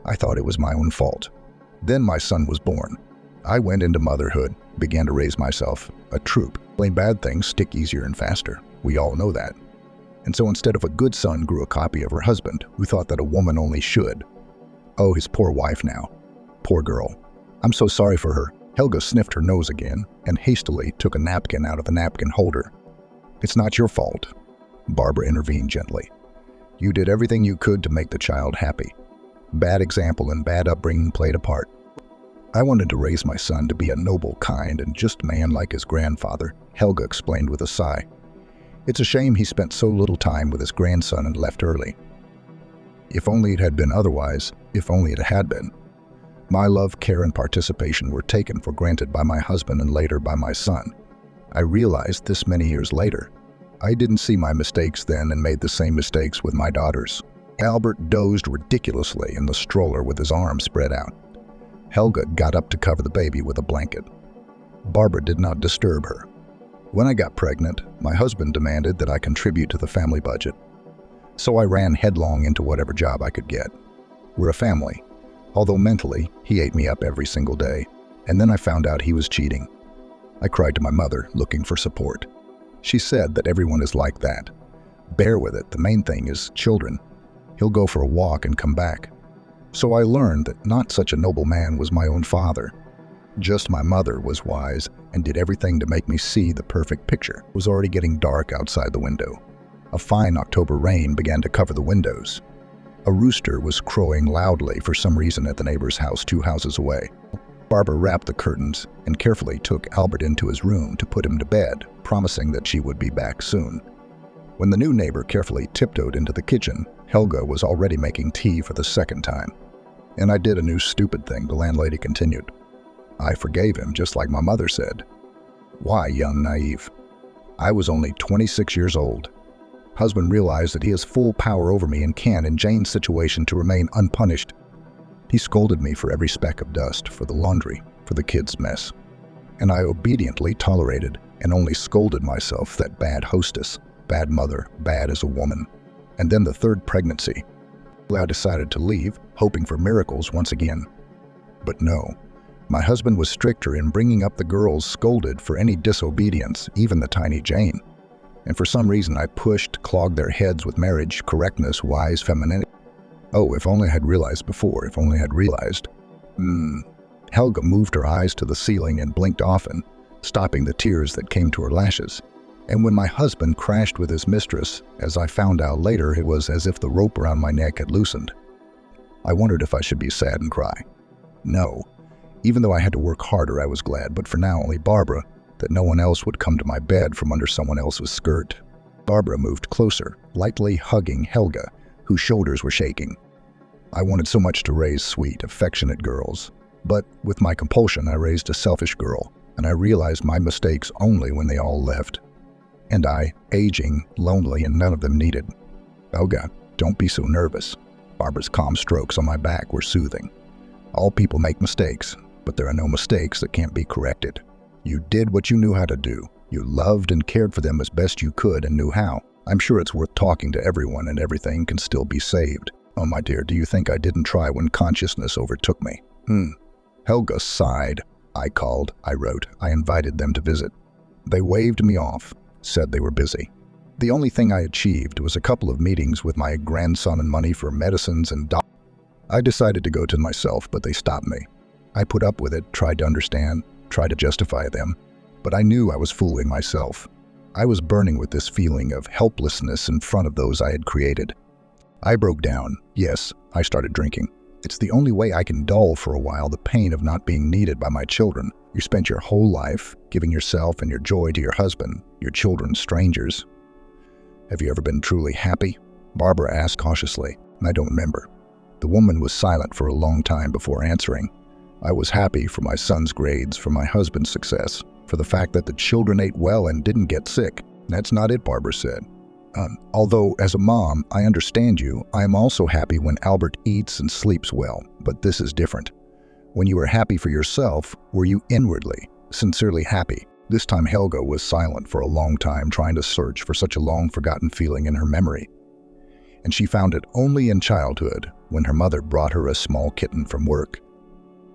I thought it was my own fault. Then my son was born. I went into motherhood, began to raise myself, a troop. Plain bad things stick easier and faster. We all know that. And so instead of a good son grew a copy of her husband, who thought that a woman only should. Oh, his poor wife now. Poor girl. I'm so sorry for her. Helga sniffed her nose again and hastily took a napkin out of the napkin holder. It's not your fault. Barbara intervened gently. You did everything you could to make the child happy. Bad example and bad upbringing played a part. I wanted to raise my son to be a noble, kind, and just man like his grandfather, Helga explained with a sigh. It's a shame he spent so little time with his grandson and left early. If only it had been otherwise, if only it had been. My love, care, and participation were taken for granted by my husband and later by my son. I realized this many years later. I didn't see my mistakes then and made the same mistakes with my daughters. Albert dozed ridiculously in the stroller with his arms spread out. Helga got up to cover the baby with a blanket. Barbara did not disturb her. When I got pregnant, my husband demanded that I contribute to the family budget. So I ran headlong into whatever job I could get. We're a family. Although mentally, he ate me up every single day. And then I found out he was cheating. I cried to my mother, looking for support. She said that everyone is like that. Bear with it, the main thing is children. He'll go for a walk and come back. So I learned that not such a noble man was my own father. Just my mother was wise and did everything to make me see the perfect picture. It was already getting dark outside the window. A fine October rain began to cover the windows. A rooster was crowing loudly for some reason at the neighbor's house 2 houses away. Barbara wrapped the curtains and carefully took Albert into his room to put him to bed, promising that she would be back soon. When the new neighbor carefully tiptoed into the kitchen, Helga was already making tea for the 2nd time. And I did a new stupid thing, the landlady continued. I forgave him, just like my mother said. Why, young naive? I was only 26 years old. Husband realized that he has full power over me and can, in Jane's situation, to remain unpunished. He scolded me for every speck of dust, for the laundry, for the kids' mess. And I obediently tolerated and only scolded myself, that bad hostess, bad mother, bad as a woman. And then the 3rd pregnancy. I decided to leave, hoping for miracles once again. But no. My husband was stricter in bringing up the girls, scolded for any disobedience, even the tiny Jane. And for some reason I pushed, clogged their heads with marriage, correctness, wise femininity. Oh, if only I had realized before, if only I had realized. Helga moved her eyes to the ceiling and blinked often, stopping the tears that came to her lashes. And when my husband crashed with his mistress, as I found out later, it was as if the rope around my neck had loosened. I wondered if I should be sad and cry. No. Even though I had to work harder, I was glad, but for now only Barbara, that no one else would come to my bed from under someone else's skirt. Barbara moved closer, lightly hugging Helga, whose shoulders were shaking. I wanted so much to raise sweet, affectionate girls, but with my compulsion I raised a selfish girl, and I realized my mistakes only when they all left. And I, aging, lonely, and none of them needed. Helga, don't be so nervous. Barbara's calm strokes on my back were soothing. All people make mistakes, but there are no mistakes that can't be corrected. You did what you knew how to do. You loved and cared for them as best you could and knew how. I'm sure it's worth talking to everyone and everything can still be saved. Oh, my dear, do you think I didn't try when consciousness overtook me? Helga sighed. I called, I wrote, I invited them to visit. They waved me off, said they were busy. The only thing I achieved was a couple of meetings with my grandson and money for medicines and I decided to go to myself, but they stopped me. I put up with it, tried to understand, tried to justify them, but I knew I was fooling myself. I was burning with this feeling of helplessness in front of those I had created. I broke down. Yes, I started drinking. It's the only way I can dull for a while the pain of not being needed by my children. You spent your whole life giving yourself and your joy to your husband, your children strangers. Have you ever been truly happy? Barbara asked cautiously. I don't remember. The woman was silent for a long time before answering. I was happy for my son's grades, for my husband's success, for the fact that the children ate well and didn't get sick. That's not it, Barbara said. Although, as a mom, I understand you, I am also happy when Albert eats and sleeps well, but this is different. When you were happy for yourself, were you inwardly, sincerely happy? This time Helga was silent for a long time, trying to search for such a long-forgotten feeling in her memory. And she found it only in childhood, when her mother brought her a small kitten from work.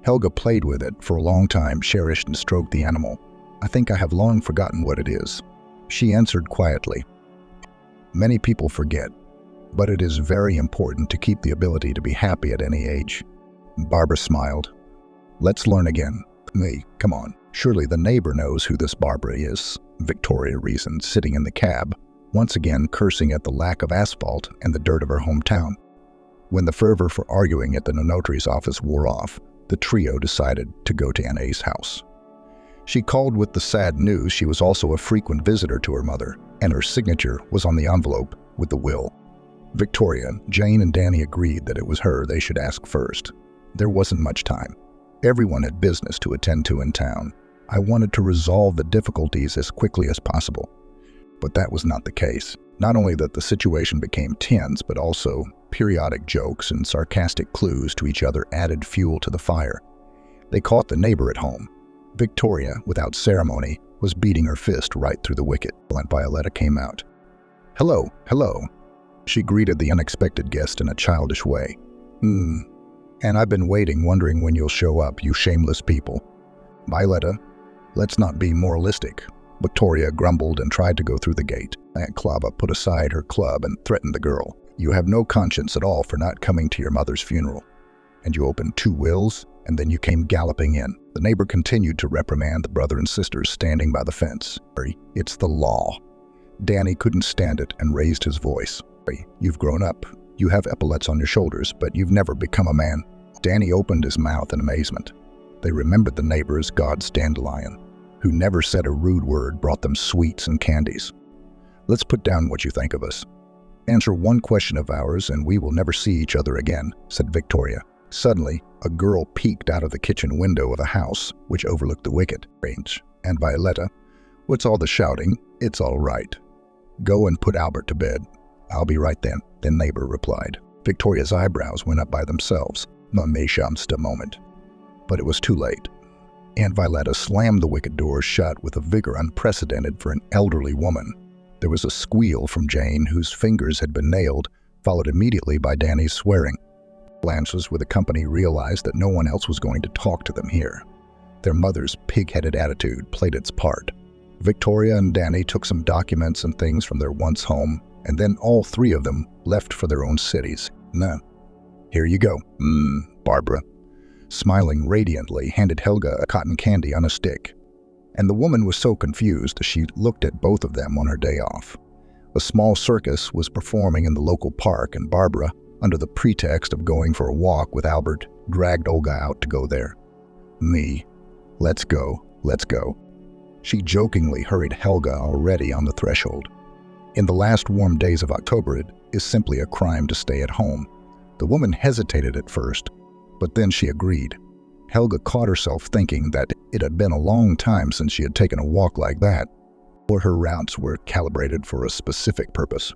Helga played with it for a long time, cherished and stroked the animal. I think I have long forgotten what it is. She answered quietly. Many people forget, but it is very important to keep the ability to be happy at any age. Barbara smiled. Let's learn again. Me, come on. Surely the neighbor knows who this Barbara is, Victoria reasoned, sitting in the cab, once again cursing at the lack of asphalt and the dirt of her hometown. When the fervor for arguing at the notary's office wore off, the trio decided to go to Anna's house. She called with the sad news she was also a frequent visitor to her mother, and her signature was on the envelope with the will. Victoria, Jane, and Danny agreed that it was her they should ask first. There wasn't much time. Everyone had business to attend to in town. I wanted to resolve the difficulties as quickly as possible. But that was not the case. Not only that the situation became tense, but also periodic jokes and sarcastic clues to each other added fuel to the fire. They caught the neighbor at home. Victoria, without ceremony, was beating her fist right through the wicket, and Violetta came out. "Hello, hello." She greeted the unexpected guest in a childish way. And I've been waiting, wondering when you'll show up, you shameless people." "Violetta, let's not be moralistic." Victoria grumbled and tried to go through the gate. Aunt Clava put aside her club and threatened the girl. "You have no conscience at all for not coming to your mother's funeral. And you opened 2 wills, and then you came galloping in." The neighbor continued to reprimand the brother and sisters standing by the fence. "It's the law." Danny couldn't stand it and raised his voice. "You've grown up. You have epaulets on your shoulders, but you've never become a man." Danny opened his mouth in amazement. They remembered the neighbor as God's dandelion, who never said a rude word, brought them sweets and candies. "Let's put down what you think of us. Answer one question of ours and we will never see each other again," said Victoria. Suddenly, a girl peeked out of the kitchen window of a house which overlooked the wicket range. "And Violetta, what's all the shouting? It's all right. Go and put Albert to bed. I'll be right then," the neighbor replied. Victoria's eyebrows went up by themselves. Just a moment. But it was too late. Aunt Violetta slammed the wicket door shut with a vigor unprecedented for an elderly woman. There was a squeal from Jane, whose fingers had been nailed, followed immediately by Danny's swearing. Blanches with the company realized that no one else was going to talk to them here. Their mother's pig-headed attitude played its part. Victoria and Danny took some documents and things from their once home, and then all 3 of them left for their own cities. "Nah, here you go." Barbara, smiling radiantly, handed Helga a cotton candy on a stick. And the woman was so confused as she looked at both of them on her day off. A small circus was performing in the local park, and Barbara, under the pretext of going for a walk with Albert, dragged Olga out to go there. Me. Let's go, let's go. She jokingly hurried Helga, already on the threshold. In the last warm days of October, it is simply a crime to stay at home. The woman hesitated at first, but then she agreed. Helga caught herself thinking that it had been a long time since she had taken a walk like that, or her routes were calibrated for a specific purpose.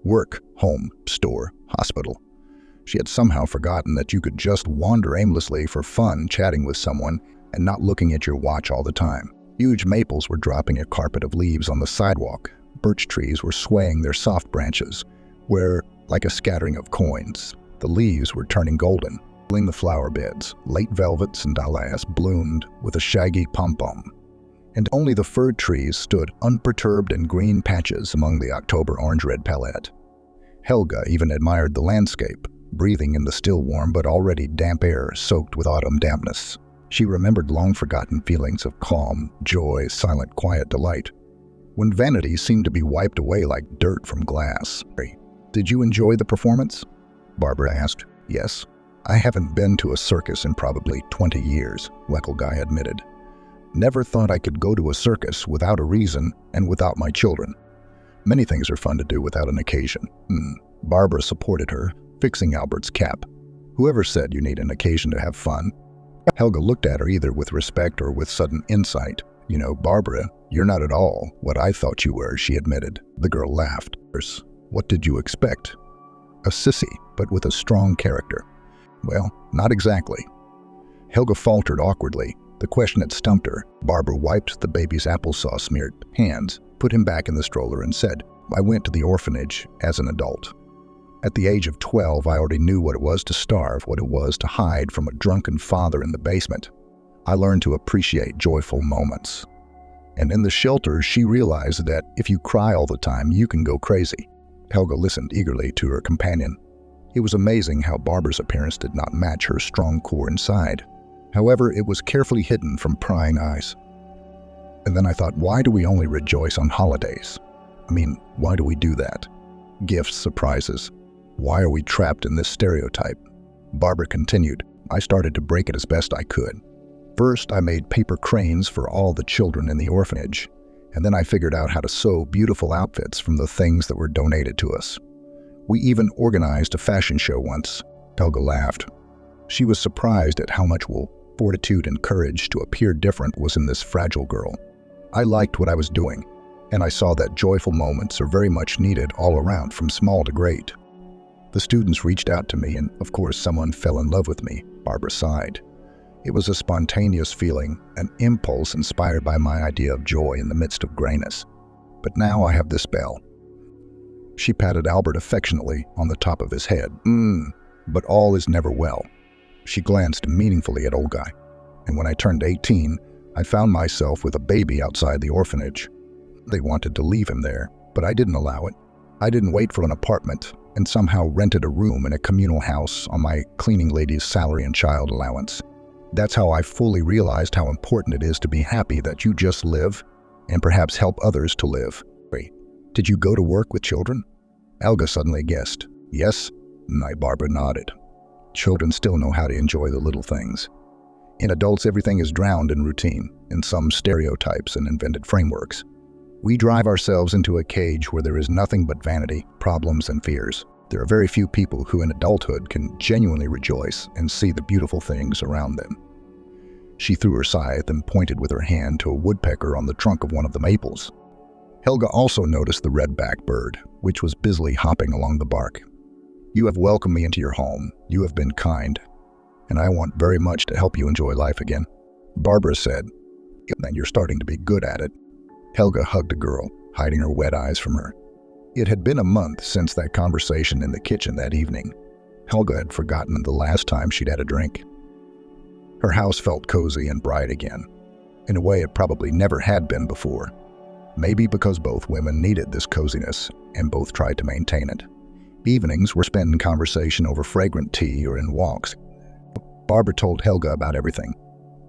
Work, home, store, hospital. She had somehow forgotten that you could just wander aimlessly for fun chatting with someone and not looking at your watch all the time. Huge maples were dropping a carpet of leaves on the sidewalk. Birch trees were swaying their soft branches, where, like a scattering of coins, the leaves were turning golden. In the flower beds, late velvets and dahlias bloomed with a shaggy pom-pom, and only the fir trees stood unperturbed in green patches among the October orange-red palette. Helga even admired the landscape, breathing in the still warm but already damp air soaked with autumn dampness. She remembered long-forgotten feelings of calm, joy, silent, quiet delight, when vanity seemed to be wiped away like dirt from glass. "Did you enjoy the performance?" Barbara asked. "Yes. I haven't been to a circus in probably 20 years, Helga admitted. Never thought I could go to a circus without a reason and without my children. Many things are fun to do without an occasion." Barbara supported her, fixing Albert's cap. "Whoever said you need an occasion to have fun?" Helga looked at her either with respect or with sudden insight. "You know, Barbara, you're not at all what I thought you were," she admitted. The girl laughed. "What did you expect? A sissy, but with a strong character." "Well, not exactly." Helga faltered awkwardly. The question had stumped her. Barbara wiped the baby's applesauce-smeared hands, put him back in the stroller, and said, "I went to the orphanage as an adult. At the age of 12, I already knew what it was to starve, what it was to hide from a drunken father in the basement. I learned to appreciate joyful moments. And in the shelter, she realized that if you cry all the time, you can go crazy." Helga listened eagerly to her companion. It was amazing how Barbara's appearance did not match her strong core inside. However, it was carefully hidden from prying eyes. "And then I thought, why do we only rejoice on holidays? I mean, why do we do that? Gifts, surprises. Why are we trapped in this stereotype?" Barbara continued. "I started to break it as best I could. First, I made paper cranes for all the children in the orphanage, and then I figured out how to sew beautiful outfits from the things that were donated to us. We even organized a fashion show once." Helga laughed. She was surprised at how much fortitude and courage to appear different was in this fragile girl. "I liked what I was doing, and I saw that joyful moments are very much needed all around, from small to great. The students reached out to me, and of course someone fell in love with me," Barbara sighed. "It was a spontaneous feeling, an impulse inspired by my idea of joy in the midst of grayness. But now I have this bell." She patted Albert affectionately on the top of his head. But all is never well." She glanced meaningfully at Olga. "And when I turned 18, I found myself with a baby outside the orphanage. They wanted to leave him there, but I didn't allow it. I didn't wait for an apartment, and somehow rented a room in a communal house on my cleaning lady's salary and child allowance. That's how I fully realized how important it is to be happy that you just live, and perhaps help others to live." "Did you go to work with children?" Helga suddenly guessed. "Yes." Barbara nodded. "Children still know how to enjoy the little things. In adults, everything is drowned in routine, in some stereotypes and invented frameworks. We drive ourselves into a cage where there is nothing but vanity, problems, and fears. There are very few people who in adulthood can genuinely rejoice and see the beautiful things around them." She threw her scythe and pointed with her hand to a woodpecker on the trunk of one of the maples. Helga also noticed the red-backed bird, which was busily hopping along the bark. "You have welcomed me into your home. You have been kind, and I want very much to help you enjoy life again," Barbara said. "And you're starting to be good at it." Helga hugged the girl, hiding her wet eyes from her. It had been a month since that conversation in the kitchen that evening. Helga had forgotten the last time she'd had a drink. Her house felt cozy and bright again, in a way it probably never had been before. Maybe because both women needed this coziness and both tried to maintain it. Evenings were spent in conversation over fragrant tea or in walks. Barbara told Helga about everything.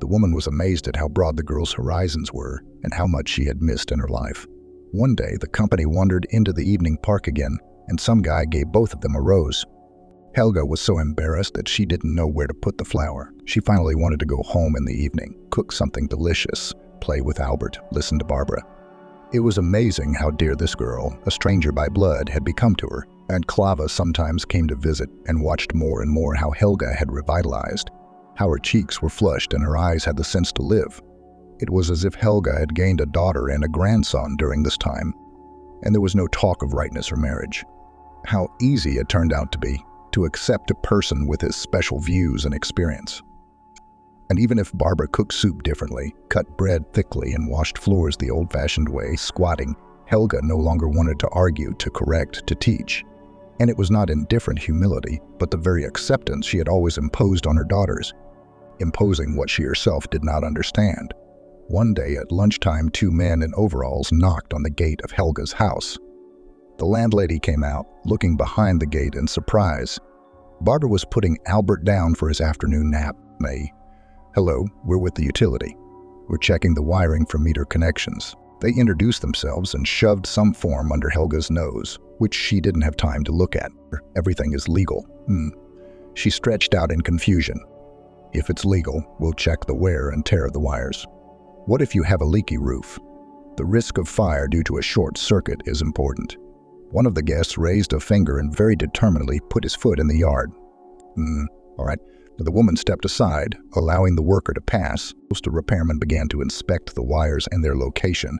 The woman was amazed at how broad the girl's horizons were and how much she had missed in her life. One day, the company wandered into the evening park again, and some guy gave both of them a rose. Helga was so embarrassed that she didn't know where to put the flower. She finally wanted to go home in the evening, cook something delicious, play with Albert, listen to Barbara. It was amazing how dear this girl, a stranger by blood, had become to her, and Klava sometimes came to visit and watched more and more how Helga had revitalized, how her cheeks were flushed and her eyes had the sense to live. It was as if Helga had gained a daughter and a grandson during this time, and there was no talk of rightness or marriage. How easy it turned out to be to accept a person with his special views and experience. And even if Barbara cooked soup differently, cut bread thickly, and washed floors the old-fashioned way, squatting, Helga no longer wanted to argue, to correct, to teach. And it was not indifferent humility, but the very acceptance she had always imposed on her daughters, imposing what she herself did not understand. One day at lunchtime, two men in overalls knocked on the gate of Helga's house. The landlady came out, looking behind the gate in surprise. Barbara was putting Albert down for his afternoon nap. Hello, we're with the utility. We're checking the wiring for meter connections. They introduced themselves and shoved some form under Helga's nose, which she didn't have time to look at. Everything is legal. She stretched out in confusion. If it's legal, we'll check the wear and tear of the wires. What if you have a leaky roof? The risk of fire due to a short circuit is important. One of the guests raised a finger and very determinedly put his foot in the yard. All right. The woman stepped aside, allowing the worker to pass. The repairman began to inspect the wires and their location,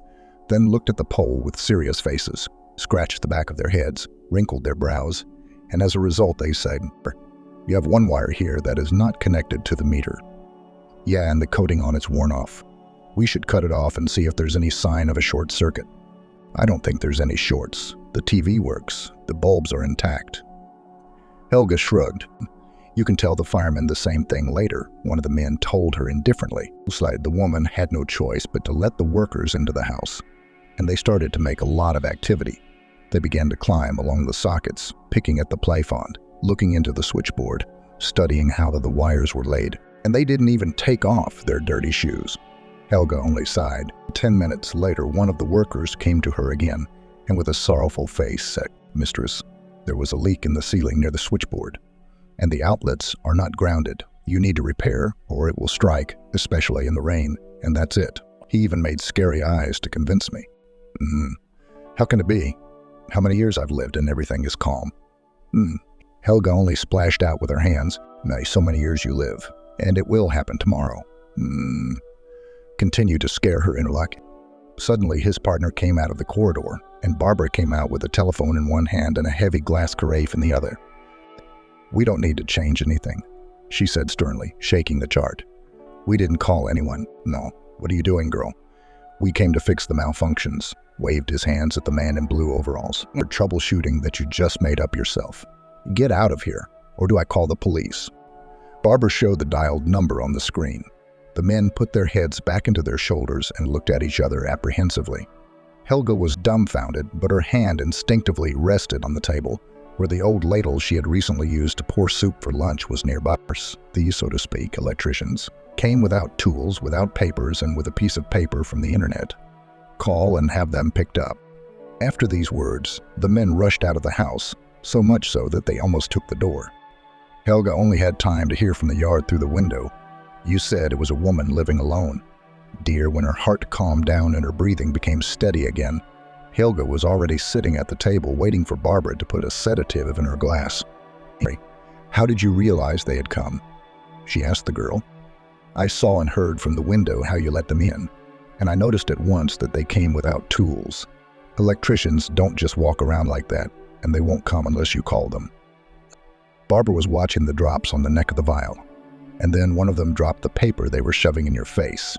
then looked at the pole with serious faces, scratched the back of their heads, wrinkled their brows, and as a result they said, "You have one wire here that is not connected to the meter." "Yeah, and the coating on it's worn off. We should cut it off and see if there's any sign of a short circuit." "I don't think there's any shorts. The TV works. The bulbs are intact." Helga shrugged. "You can tell the firemen the same thing later," one of the men told her indifferently. The woman had no choice but to let the workers into the house, and they started to make a lot of activity. They began to climb along the sockets, picking at the plafond, looking into the switchboard, studying how the wires were laid, and they didn't even take off their dirty shoes. Helga only sighed. 10 minutes later, one of the workers came to her again, and with a sorrowful face said, "Mistress, there was a leak in the ceiling near the switchboard, and the outlets are not grounded. You need to repair, or it will strike, especially in the rain, and that's it." He even made scary eyes to convince me. "How can it be? How many years I've lived and everything is calm." Helga only splashed out with her hands, "So many years you live, and it will happen tomorrow." Continued to scare her interlocutor. Suddenly, his partner came out of the corridor, and Barbara came out with a telephone in one hand and a heavy glass carafe in the other. "We don't need to change anything," she said sternly, shaking the chart. "We didn't call anyone." "No. What are you doing, girl?" "We came to fix the malfunctions," waved his hands at the man in blue overalls. "Or troubleshooting that you just made up yourself. Get out of here, or do I call the police?" Barbara showed the dialed number on the screen. The men put their heads back into their shoulders and looked at each other apprehensively. Helga was dumbfounded, but her hand instinctively rested on the table, where the old ladle she had recently used to pour soup for lunch was nearby. These, so to speak, electricians came without tools, without papers, and with a piece of paper from the internet. Call and have them picked up. After these words, the men rushed out of the house, so much so that they almost took the door. Helga only had time to hear from the yard through the window, "You said it was a woman living alone." Dear, when her heart calmed down and her breathing became steady again, Helga was already sitting at the table waiting for Barbara to put a sedative in her glass. "How did you realize they had come?" she asked the girl. "I saw and heard from the window how you let them in, and I noticed at once that they came without tools. Electricians don't just walk around like that, and they won't come unless you call them." Barbara was watching the drops on the neck of the vial, and then one of them dropped the paper they were shoving in your face,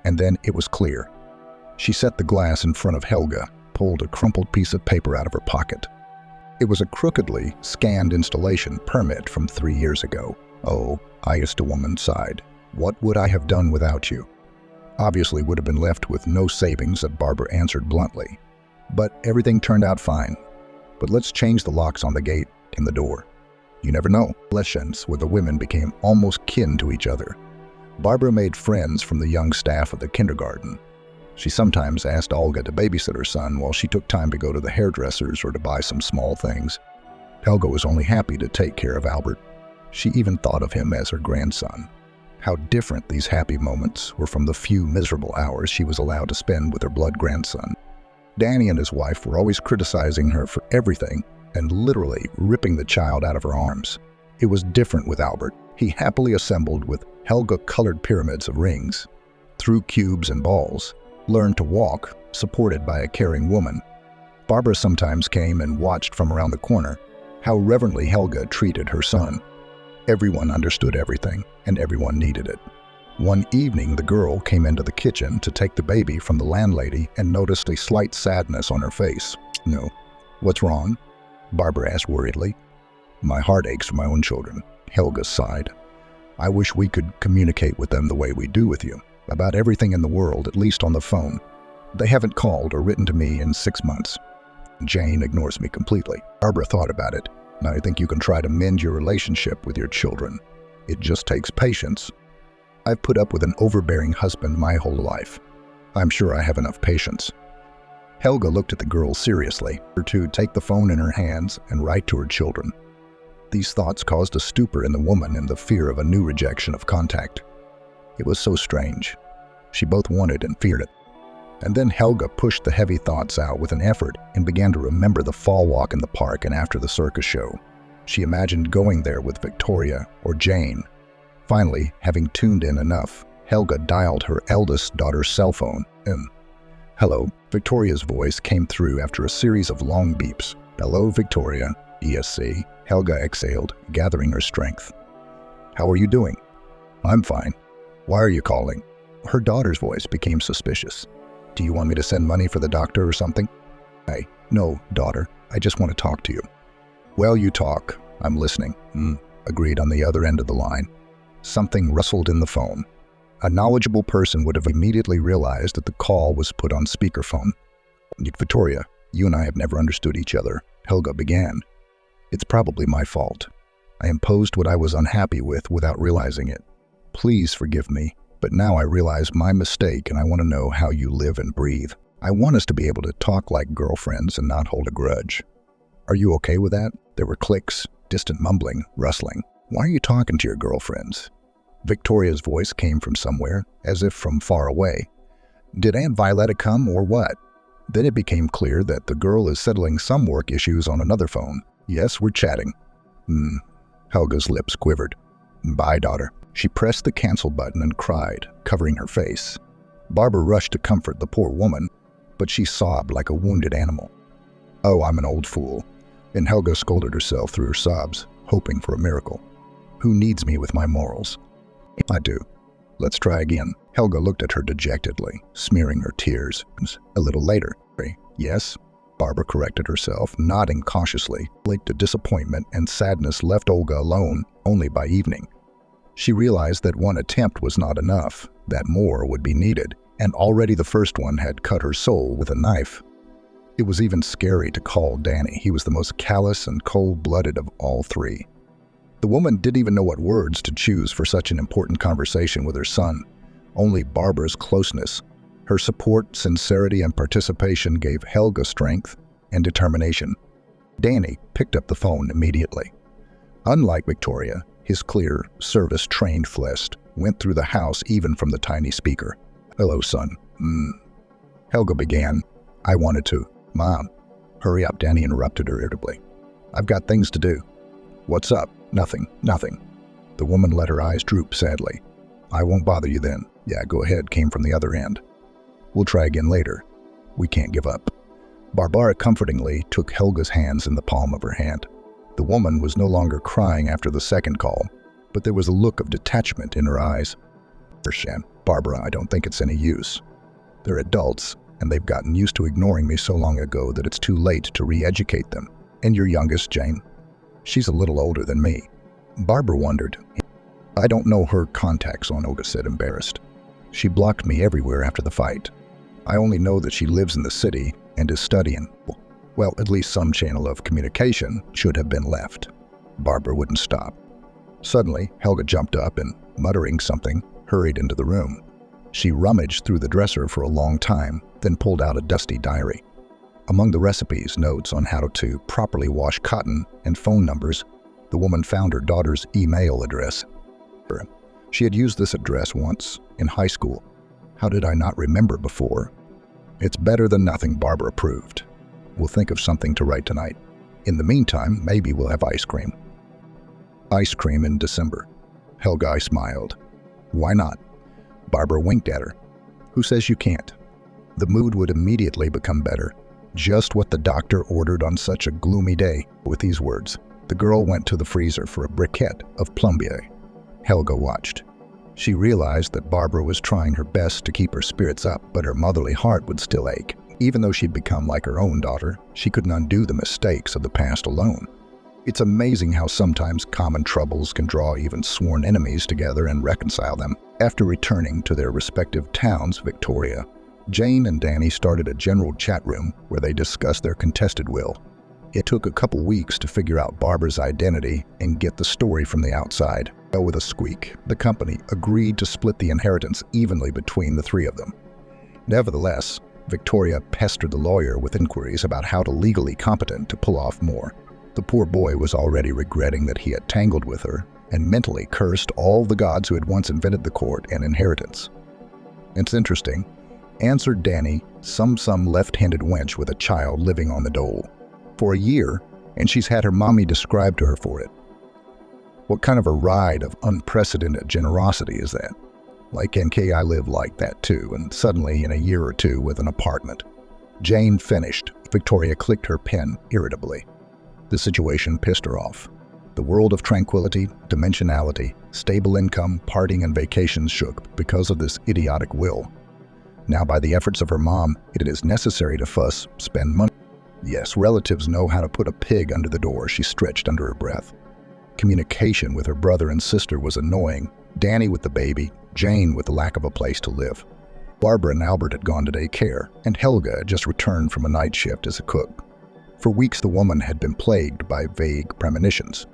and then it was clear. She set the glass in front of Helga, pulled a crumpled piece of paper out of her pocket. It was a crookedly scanned installation permit from 3 years ago. "Oh," the woman sighed. "What would I have done without you?" Obviously would have been left with no savings, that Barbara answered bluntly. "But everything turned out fine. But let's change the locks on the gate and the door. You never know." Relations with the women became almost kin to each other. Barbara made friends from the young staff of the kindergarten. She sometimes asked Olga to babysit her son while she took time to go to the hairdressers or to buy some small things. Helga was only happy to take care of Albert. She even thought of him as her grandson. How different these happy moments were from the few miserable hours she was allowed to spend with her blood grandson. Danny and his wife were always criticizing her for everything and literally ripping the child out of her arms. It was different with Albert. He happily assembled with Helga-colored pyramids of rings, threw cubes and balls, learned to walk, supported by a caring woman. Barbara sometimes came and watched from around the corner how reverently Helga treated her son. Everyone understood everything, and everyone needed it. One evening, the girl came into the kitchen to take the baby from the landlady and noticed a slight sadness on her face. "No. What's wrong?" Barbara asked worriedly. "My heart aches for my own children," Helga sighed. "I wish we could communicate with them the way we do with you, about everything in the world, at least on the phone. They haven't called or written to me in 6 months. Jane ignores me completely." Barbara thought about it. "I think you can try to mend your relationship with your children. It just takes patience. I've put up with an overbearing husband my whole life. I'm sure I have enough patience." Helga looked at the girl seriously, her to take the phone in her hands and write to her children. These thoughts caused a stupor in the woman and the fear of a new rejection of contact. It was so strange. She both wanted and feared it. And then Helga pushed the heavy thoughts out with an effort and began to remember the fall walk in the park and after the circus show. She imagined going there with Victoria or Jane. Finally, having tuned in enough, Helga dialed her eldest daughter's cell phone. "Hello." Victoria's voice came through after a series of long beeps. "Hello, Victoria." "ESC." Helga exhaled, gathering her strength. "How are you doing?" "I'm fine." "Why are you calling?" Her daughter's voice became suspicious. "Do you want me to send money for the doctor or something?" "Hey, no, daughter. I just want to talk to you." "Well, you talk. I'm listening." Agreed on the other end of the line. Something rustled in the phone. A knowledgeable person would have immediately realized that the call was put on speakerphone. "Victoria, you and I have never understood each other," Helga began. "It's probably my fault. I imposed what I was unhappy with without realizing it. Please forgive me, but now I realize my mistake and I want to know how you live and breathe. I want us to be able to talk like girlfriends and not hold a grudge. Are you okay with that?" There were clicks, distant mumbling, rustling. "Why are you talking to your girlfriends?" Victoria's voice came from somewhere, as if from far away. "Did Aunt Violetta come or what?" Then it became clear that the girl is settling some work issues on another phone. "Yes, we're chatting." Helga's lips quivered. "Bye, daughter." She pressed the cancel button and cried, covering her face. Barbara rushed to comfort the poor woman, but she sobbed like a wounded animal. "Oh, I'm an old fool." And Helga scolded herself through her sobs, hoping for a miracle. "Who needs me with my morals?" "I do. Let's try again." Helga looked at her dejectedly, smearing her tears. A little later. "Yes?" Barbara corrected herself, nodding cautiously. The disappointment and sadness left Olga alone only by evening. She realized that one attempt was not enough, that more would be needed, and already the first one had cut her soul with a knife. It was even scary to call Danny. He was the most callous and cold-blooded of all three. The woman didn't even know what words to choose for such an important conversation with her son. Only Barbara's closeness, her support, sincerity, and participation gave Helga strength and determination. Danny picked up the phone immediately. Unlike Victoria, his clear, service-trained flesh went through the house even from the tiny speaker. "Hello, son." Helga began. "I wanted to." "Mom." "Hurry up," Danny interrupted her irritably. "I've got things to do." "What's up?" Nothing. The woman let her eyes droop sadly. "I won't bother you then." "Yeah, go ahead," came from the other end. "We'll try again later. We can't give up." Barbara comfortingly took Helga's hands in the palm of her hand. The woman was no longer crying after the second call, but there was a look of detachment in her eyes. "Barbara, I don't think it's any use. They're adults, and they've gotten used to ignoring me so long ago that it's too late to re-educate them. And your youngest, Jane? She's a little older than me." Barbara wondered. "I don't know her contacts on," Olga said, embarrassed. "She blocked me everywhere after the fight. I only know that she lives in the city and is studying. Well, at least some channel of communication should have been left." Barbara wouldn't stop. Suddenly, Helga jumped up and, muttering something, hurried into the room. She rummaged through the dresser for a long time, then pulled out a dusty diary. Among the recipes, notes on how to properly wash cotton, and phone numbers, the woman found her daughter's email address. She had used this address once, in high school. How did I not remember before? It's better than nothing, Barbara approved. We'll think of something to write tonight. In the meantime, maybe we'll have ice cream. Ice cream in December. Helga smiled. Why not? Barbara winked at her. Who says you can't? The mood would immediately become better. Just what the doctor ordered on such a gloomy day. With these words, the girl went to the freezer for a briquette of plombier. Helga watched. She realized that Barbara was trying her best to keep her spirits up, but her motherly heart would still ache. Even though she'd become like her own daughter, she couldn't undo the mistakes of the past alone. It's amazing how sometimes common troubles can draw even sworn enemies together and reconcile them. After returning to their respective towns, Victoria, Jane and Danny started a general chat room where they discussed their contested will. It took a couple weeks to figure out Barbara's identity and get the story from the outside. With a squeak, the company agreed to split the inheritance evenly between the three of them. Nevertheless, Victoria pestered the lawyer with inquiries about how to legally competent to pull off more. The poor boy was already regretting that he had tangled with her and mentally cursed all the gods who had once invented the court and inheritance. It's interesting, answered Danny, some left-handed wench with a child living on the dole. For a year, and she's had her mommy described to her for it. What kind of a ride of unprecedented generosity is that? Like NK, I live like that too, and suddenly in a year or two with an apartment. Jane finished. Victoria clicked her pen irritably. The situation pissed her off. The world of tranquility, dimensionality, stable income, partying and vacations shook because of this idiotic will. Now by the efforts of her mom, it is necessary to fuss, spend money. Yes, relatives know how to put a pig under the door, she stretched under her breath. Communication with her brother and sister was annoying. Danny with the baby, Jane with the lack of a place to live. Barbara and Albert had gone to daycare, and Helga had just returned from a night shift as a cook. For weeks the woman had been plagued by vague premonitions.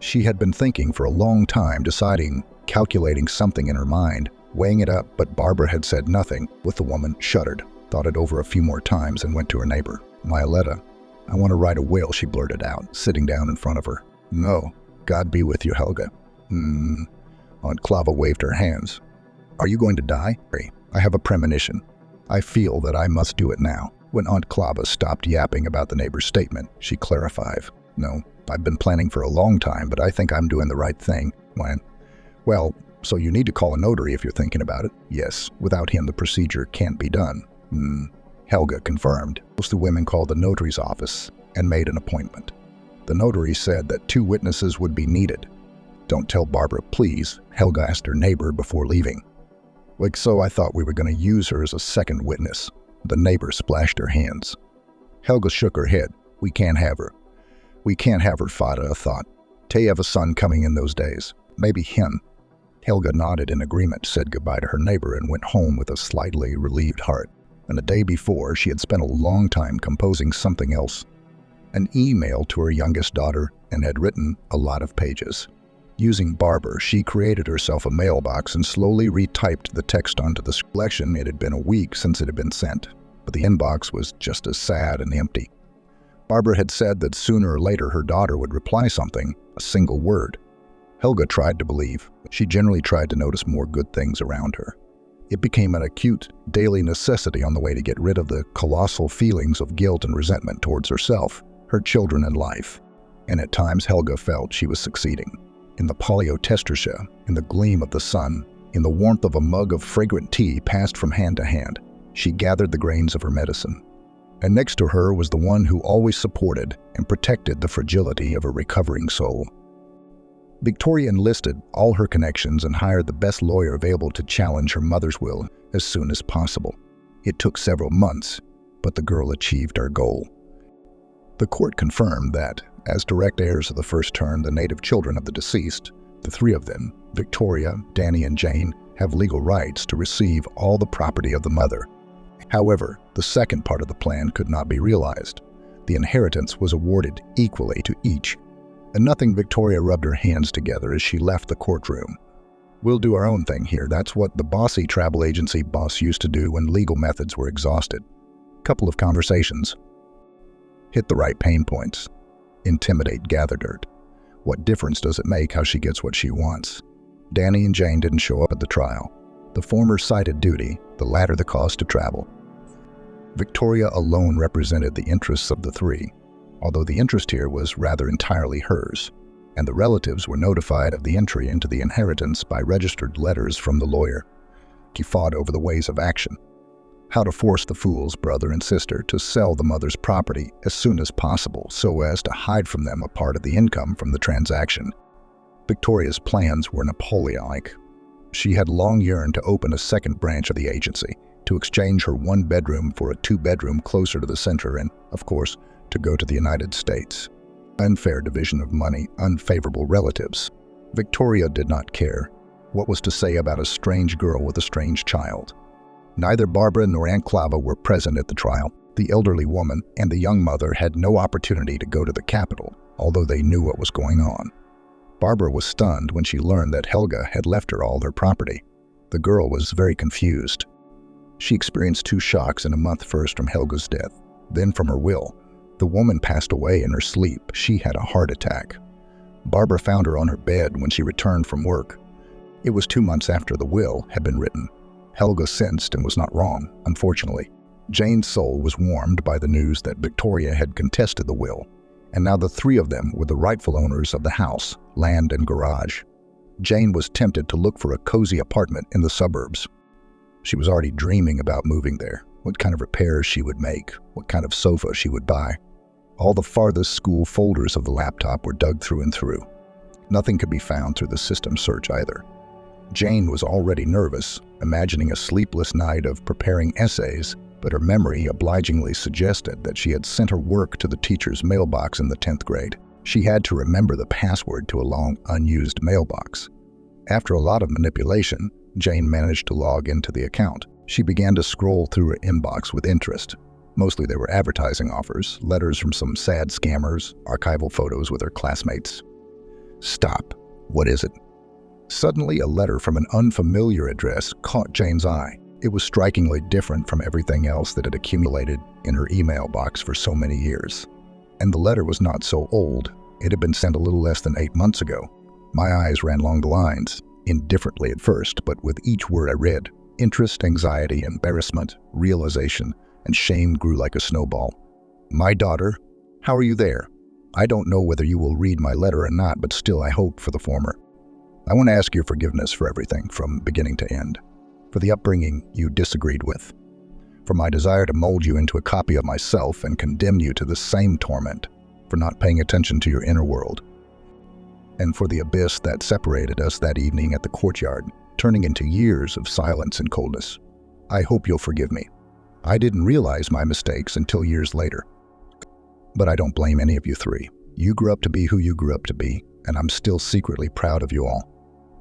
She had been thinking for a long time, deciding, calculating something in her mind, weighing it up, but Barbara had said nothing. With the woman shuddered, thought it over a few more times, and went to her neighbor. Violetta, I want to write a will, she blurted out, sitting down in front of her. No, God be with you, Helga. Aunt Clava waved her hands. Are you going to die? I have a premonition. I feel that I must do it now. When Aunt Clava stopped yapping about the neighbor's statement, she clarified. No, I've been planning for a long time, but I think I'm doing the right thing. When? Well, so you need to call a notary if you're thinking about it. Yes, without him the procedure can't be done. Helga confirmed. Most of the women called the notary's office and made an appointment. The notary said that 2 witnesses would be needed. Don't tell Barbara, please, Helga asked her neighbor before leaving. Like so, I thought we were going to use her as a second witness. The neighbor splashed her hands. Helga shook her head. We can't have her. We can't have her, Fada thought. Tay have a son coming in those days. Maybe him. Helga nodded in agreement, said goodbye to her neighbor, and went home with a slightly relieved heart. And the day before, she had spent a long time composing something else. An email to her youngest daughter, and had written a lot of pages. Using Barbara, she created herself a mailbox and slowly retyped the text onto the selection. It had been a week since it had been sent, but the inbox was just as sad and empty. Barbara had said that sooner or later her daughter would reply something, a single word. Helga tried to believe. She generally tried to notice more good things around her. It became an acute, daily necessity on the way to get rid of the colossal feelings of guilt and resentment towards herself, her children and life. And at times Helga felt she was succeeding. In the polyotestria, in the gleam of the sun, in the warmth of a mug of fragrant tea passed from hand to hand, she gathered the grains of her medicine. And next to her was the one who always supported and protected the fragility of her recovering soul. Victoria enlisted all her connections and hired the best lawyer available to challenge her mother's will as soon as possible. It took several months, but the girl achieved her goal. The court confirmed that, as direct heirs of the first term, the native children of the deceased, the 3 of them, Victoria, Danny, and Jane, have legal rights to receive all the property of the mother. However, the second part of the plan could not be realized. The inheritance was awarded equally to each. And nothing Victoria rubbed her hands together as she left the courtroom. We'll do our own thing here. That's what the bossy travel agency boss used to do when legal methods were exhausted. Couple of conversations. Hit the right pain points. Intimidate, gather dirt. What difference does it make how she gets what she wants? Danny and Jane didn't show up at the trial. The former cited duty, the latter the cost to travel. Victoria alone represented the interests of the three, although the interest here was rather entirely hers, and the relatives were notified of the entry into the inheritance by registered letters from the lawyer. He fought over the ways of action. How to force the fool's brother and sister to sell the mother's property as soon as possible so as to hide from them a part of the income from the transaction. Victoria's plans were Napoleonic. She had long yearned to open a second branch of the agency, to exchange her one-bedroom for a two-bedroom closer to the center and, of course, to go to the United States. Unfair division of money, unfavorable relatives. Victoria did not care. What was to say about a strange girl with a strange child? Neither Barbara nor Aunt Clava were present at the trial. The elderly woman and the young mother had no opportunity to go to the capital, although they knew what was going on. Barbara was stunned when she learned that Helga had left her all her property. The girl was very confused. She experienced two shocks in a month, first from Helga's death, then from her will. The woman passed away in her sleep. She had a heart attack. Barbara found her on her bed when she returned from work. It was 2 months after the will had been written. Helga sensed and was not wrong, unfortunately. Jane's soul was warmed by the news that Victoria had contested the will, and now the three of them were the rightful owners of the house, land, and garage. Jane was tempted to look for a cozy apartment in the suburbs. She was already dreaming about moving there, what kind of repairs she would make, what kind of sofa she would buy. All the farthest school folders of the laptop were dug through and through. Nothing could be found through the system search either. Jane was already nervous, imagining a sleepless night of preparing essays, but her memory obligingly suggested that she had sent her work to the teacher's mailbox in the 10th grade. She had to remember the password to a long, unused mailbox. After a lot of manipulation, Jane managed to log into the account. She began to scroll through her inbox with interest. Mostly they were advertising offers, letters from some sad scammers, archival photos with her classmates. Stop. What is it? Suddenly, a letter from an unfamiliar address caught Jane's eye. It was strikingly different from everything else that had accumulated in her email box for so many years. And the letter was not so old. It had been sent a little less than 8 months ago. My eyes ran along the lines, indifferently at first, but with each word I read, interest, anxiety, embarrassment, realization, and shame grew like a snowball. My daughter, how are you there? I don't know whether you will read my letter or not, but still I hope for the former. I want to ask your forgiveness for everything from beginning to end, for the upbringing you disagreed with, for my desire to mold you into a copy of myself and condemn you to the same torment, for not paying attention to your inner world, and for the abyss that separated us that evening at the courtyard, turning into years of silence and coldness. I hope you'll forgive me. I didn't realize my mistakes until years later. But I don't blame any of you three. You grew up to be who you grew up to be, and I'm still secretly proud of you all.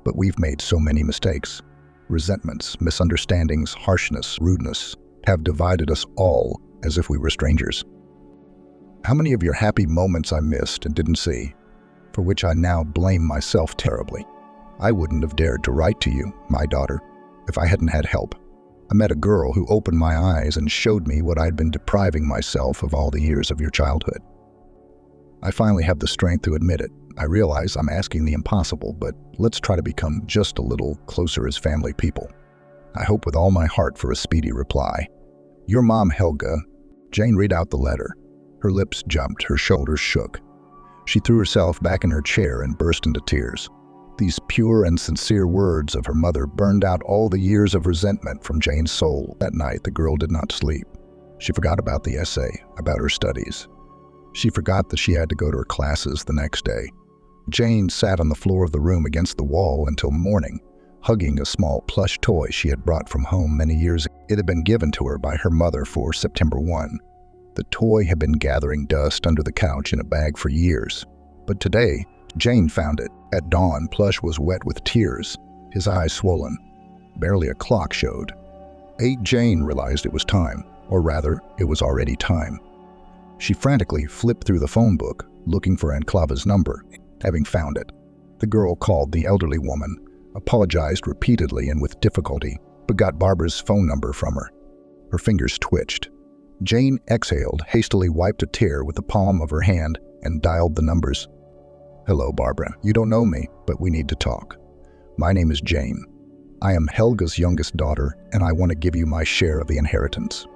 But we've made so many mistakes. Resentments, misunderstandings, harshness, rudeness have divided us all as if we were strangers. How many of your happy moments I missed and didn't see, for which I now blame myself terribly. I wouldn't have dared to write to you, my daughter, if I hadn't had help. I met a girl who opened my eyes and showed me what I'd been depriving myself of all the years of your childhood. I finally have the strength to admit it. I realize I'm asking the impossible, but let's try to become just a little closer as family people. I hope with all my heart for a speedy reply. Your mom, Helga. Jane read out the letter. Her lips jumped, her shoulders shook. She threw herself back in her chair and burst into tears. These pure and sincere words of her mother burned out all the years of resentment from Jane's soul. That night, the girl did not sleep. She forgot about the essay, about her studies. She forgot that she had to go to her classes the next day. Jane sat on the floor of the room against the wall until morning, hugging a small plush toy she had brought from home many years ago. It had been given to her by her mother for September 1. The toy had been gathering dust under the couch in a bag for years. But today, Jane found it. At dawn, Plush was wet with tears, his eyes swollen. Barely a clock showed. Jane realized it was time, or rather, it was already time. She frantically flipped through the phone book, looking for Aunt Clava's number. Having found it, the girl called the elderly woman, apologized repeatedly and with difficulty, but got Barbara's phone number from her. Her fingers twitched. Jane exhaled, hastily wiped a tear with the palm of her hand, and dialed the numbers. "Hello, Barbara. You don't know me, but we need to talk. My name is Jane. I am Helga's youngest daughter, and I want to give you my share of the inheritance."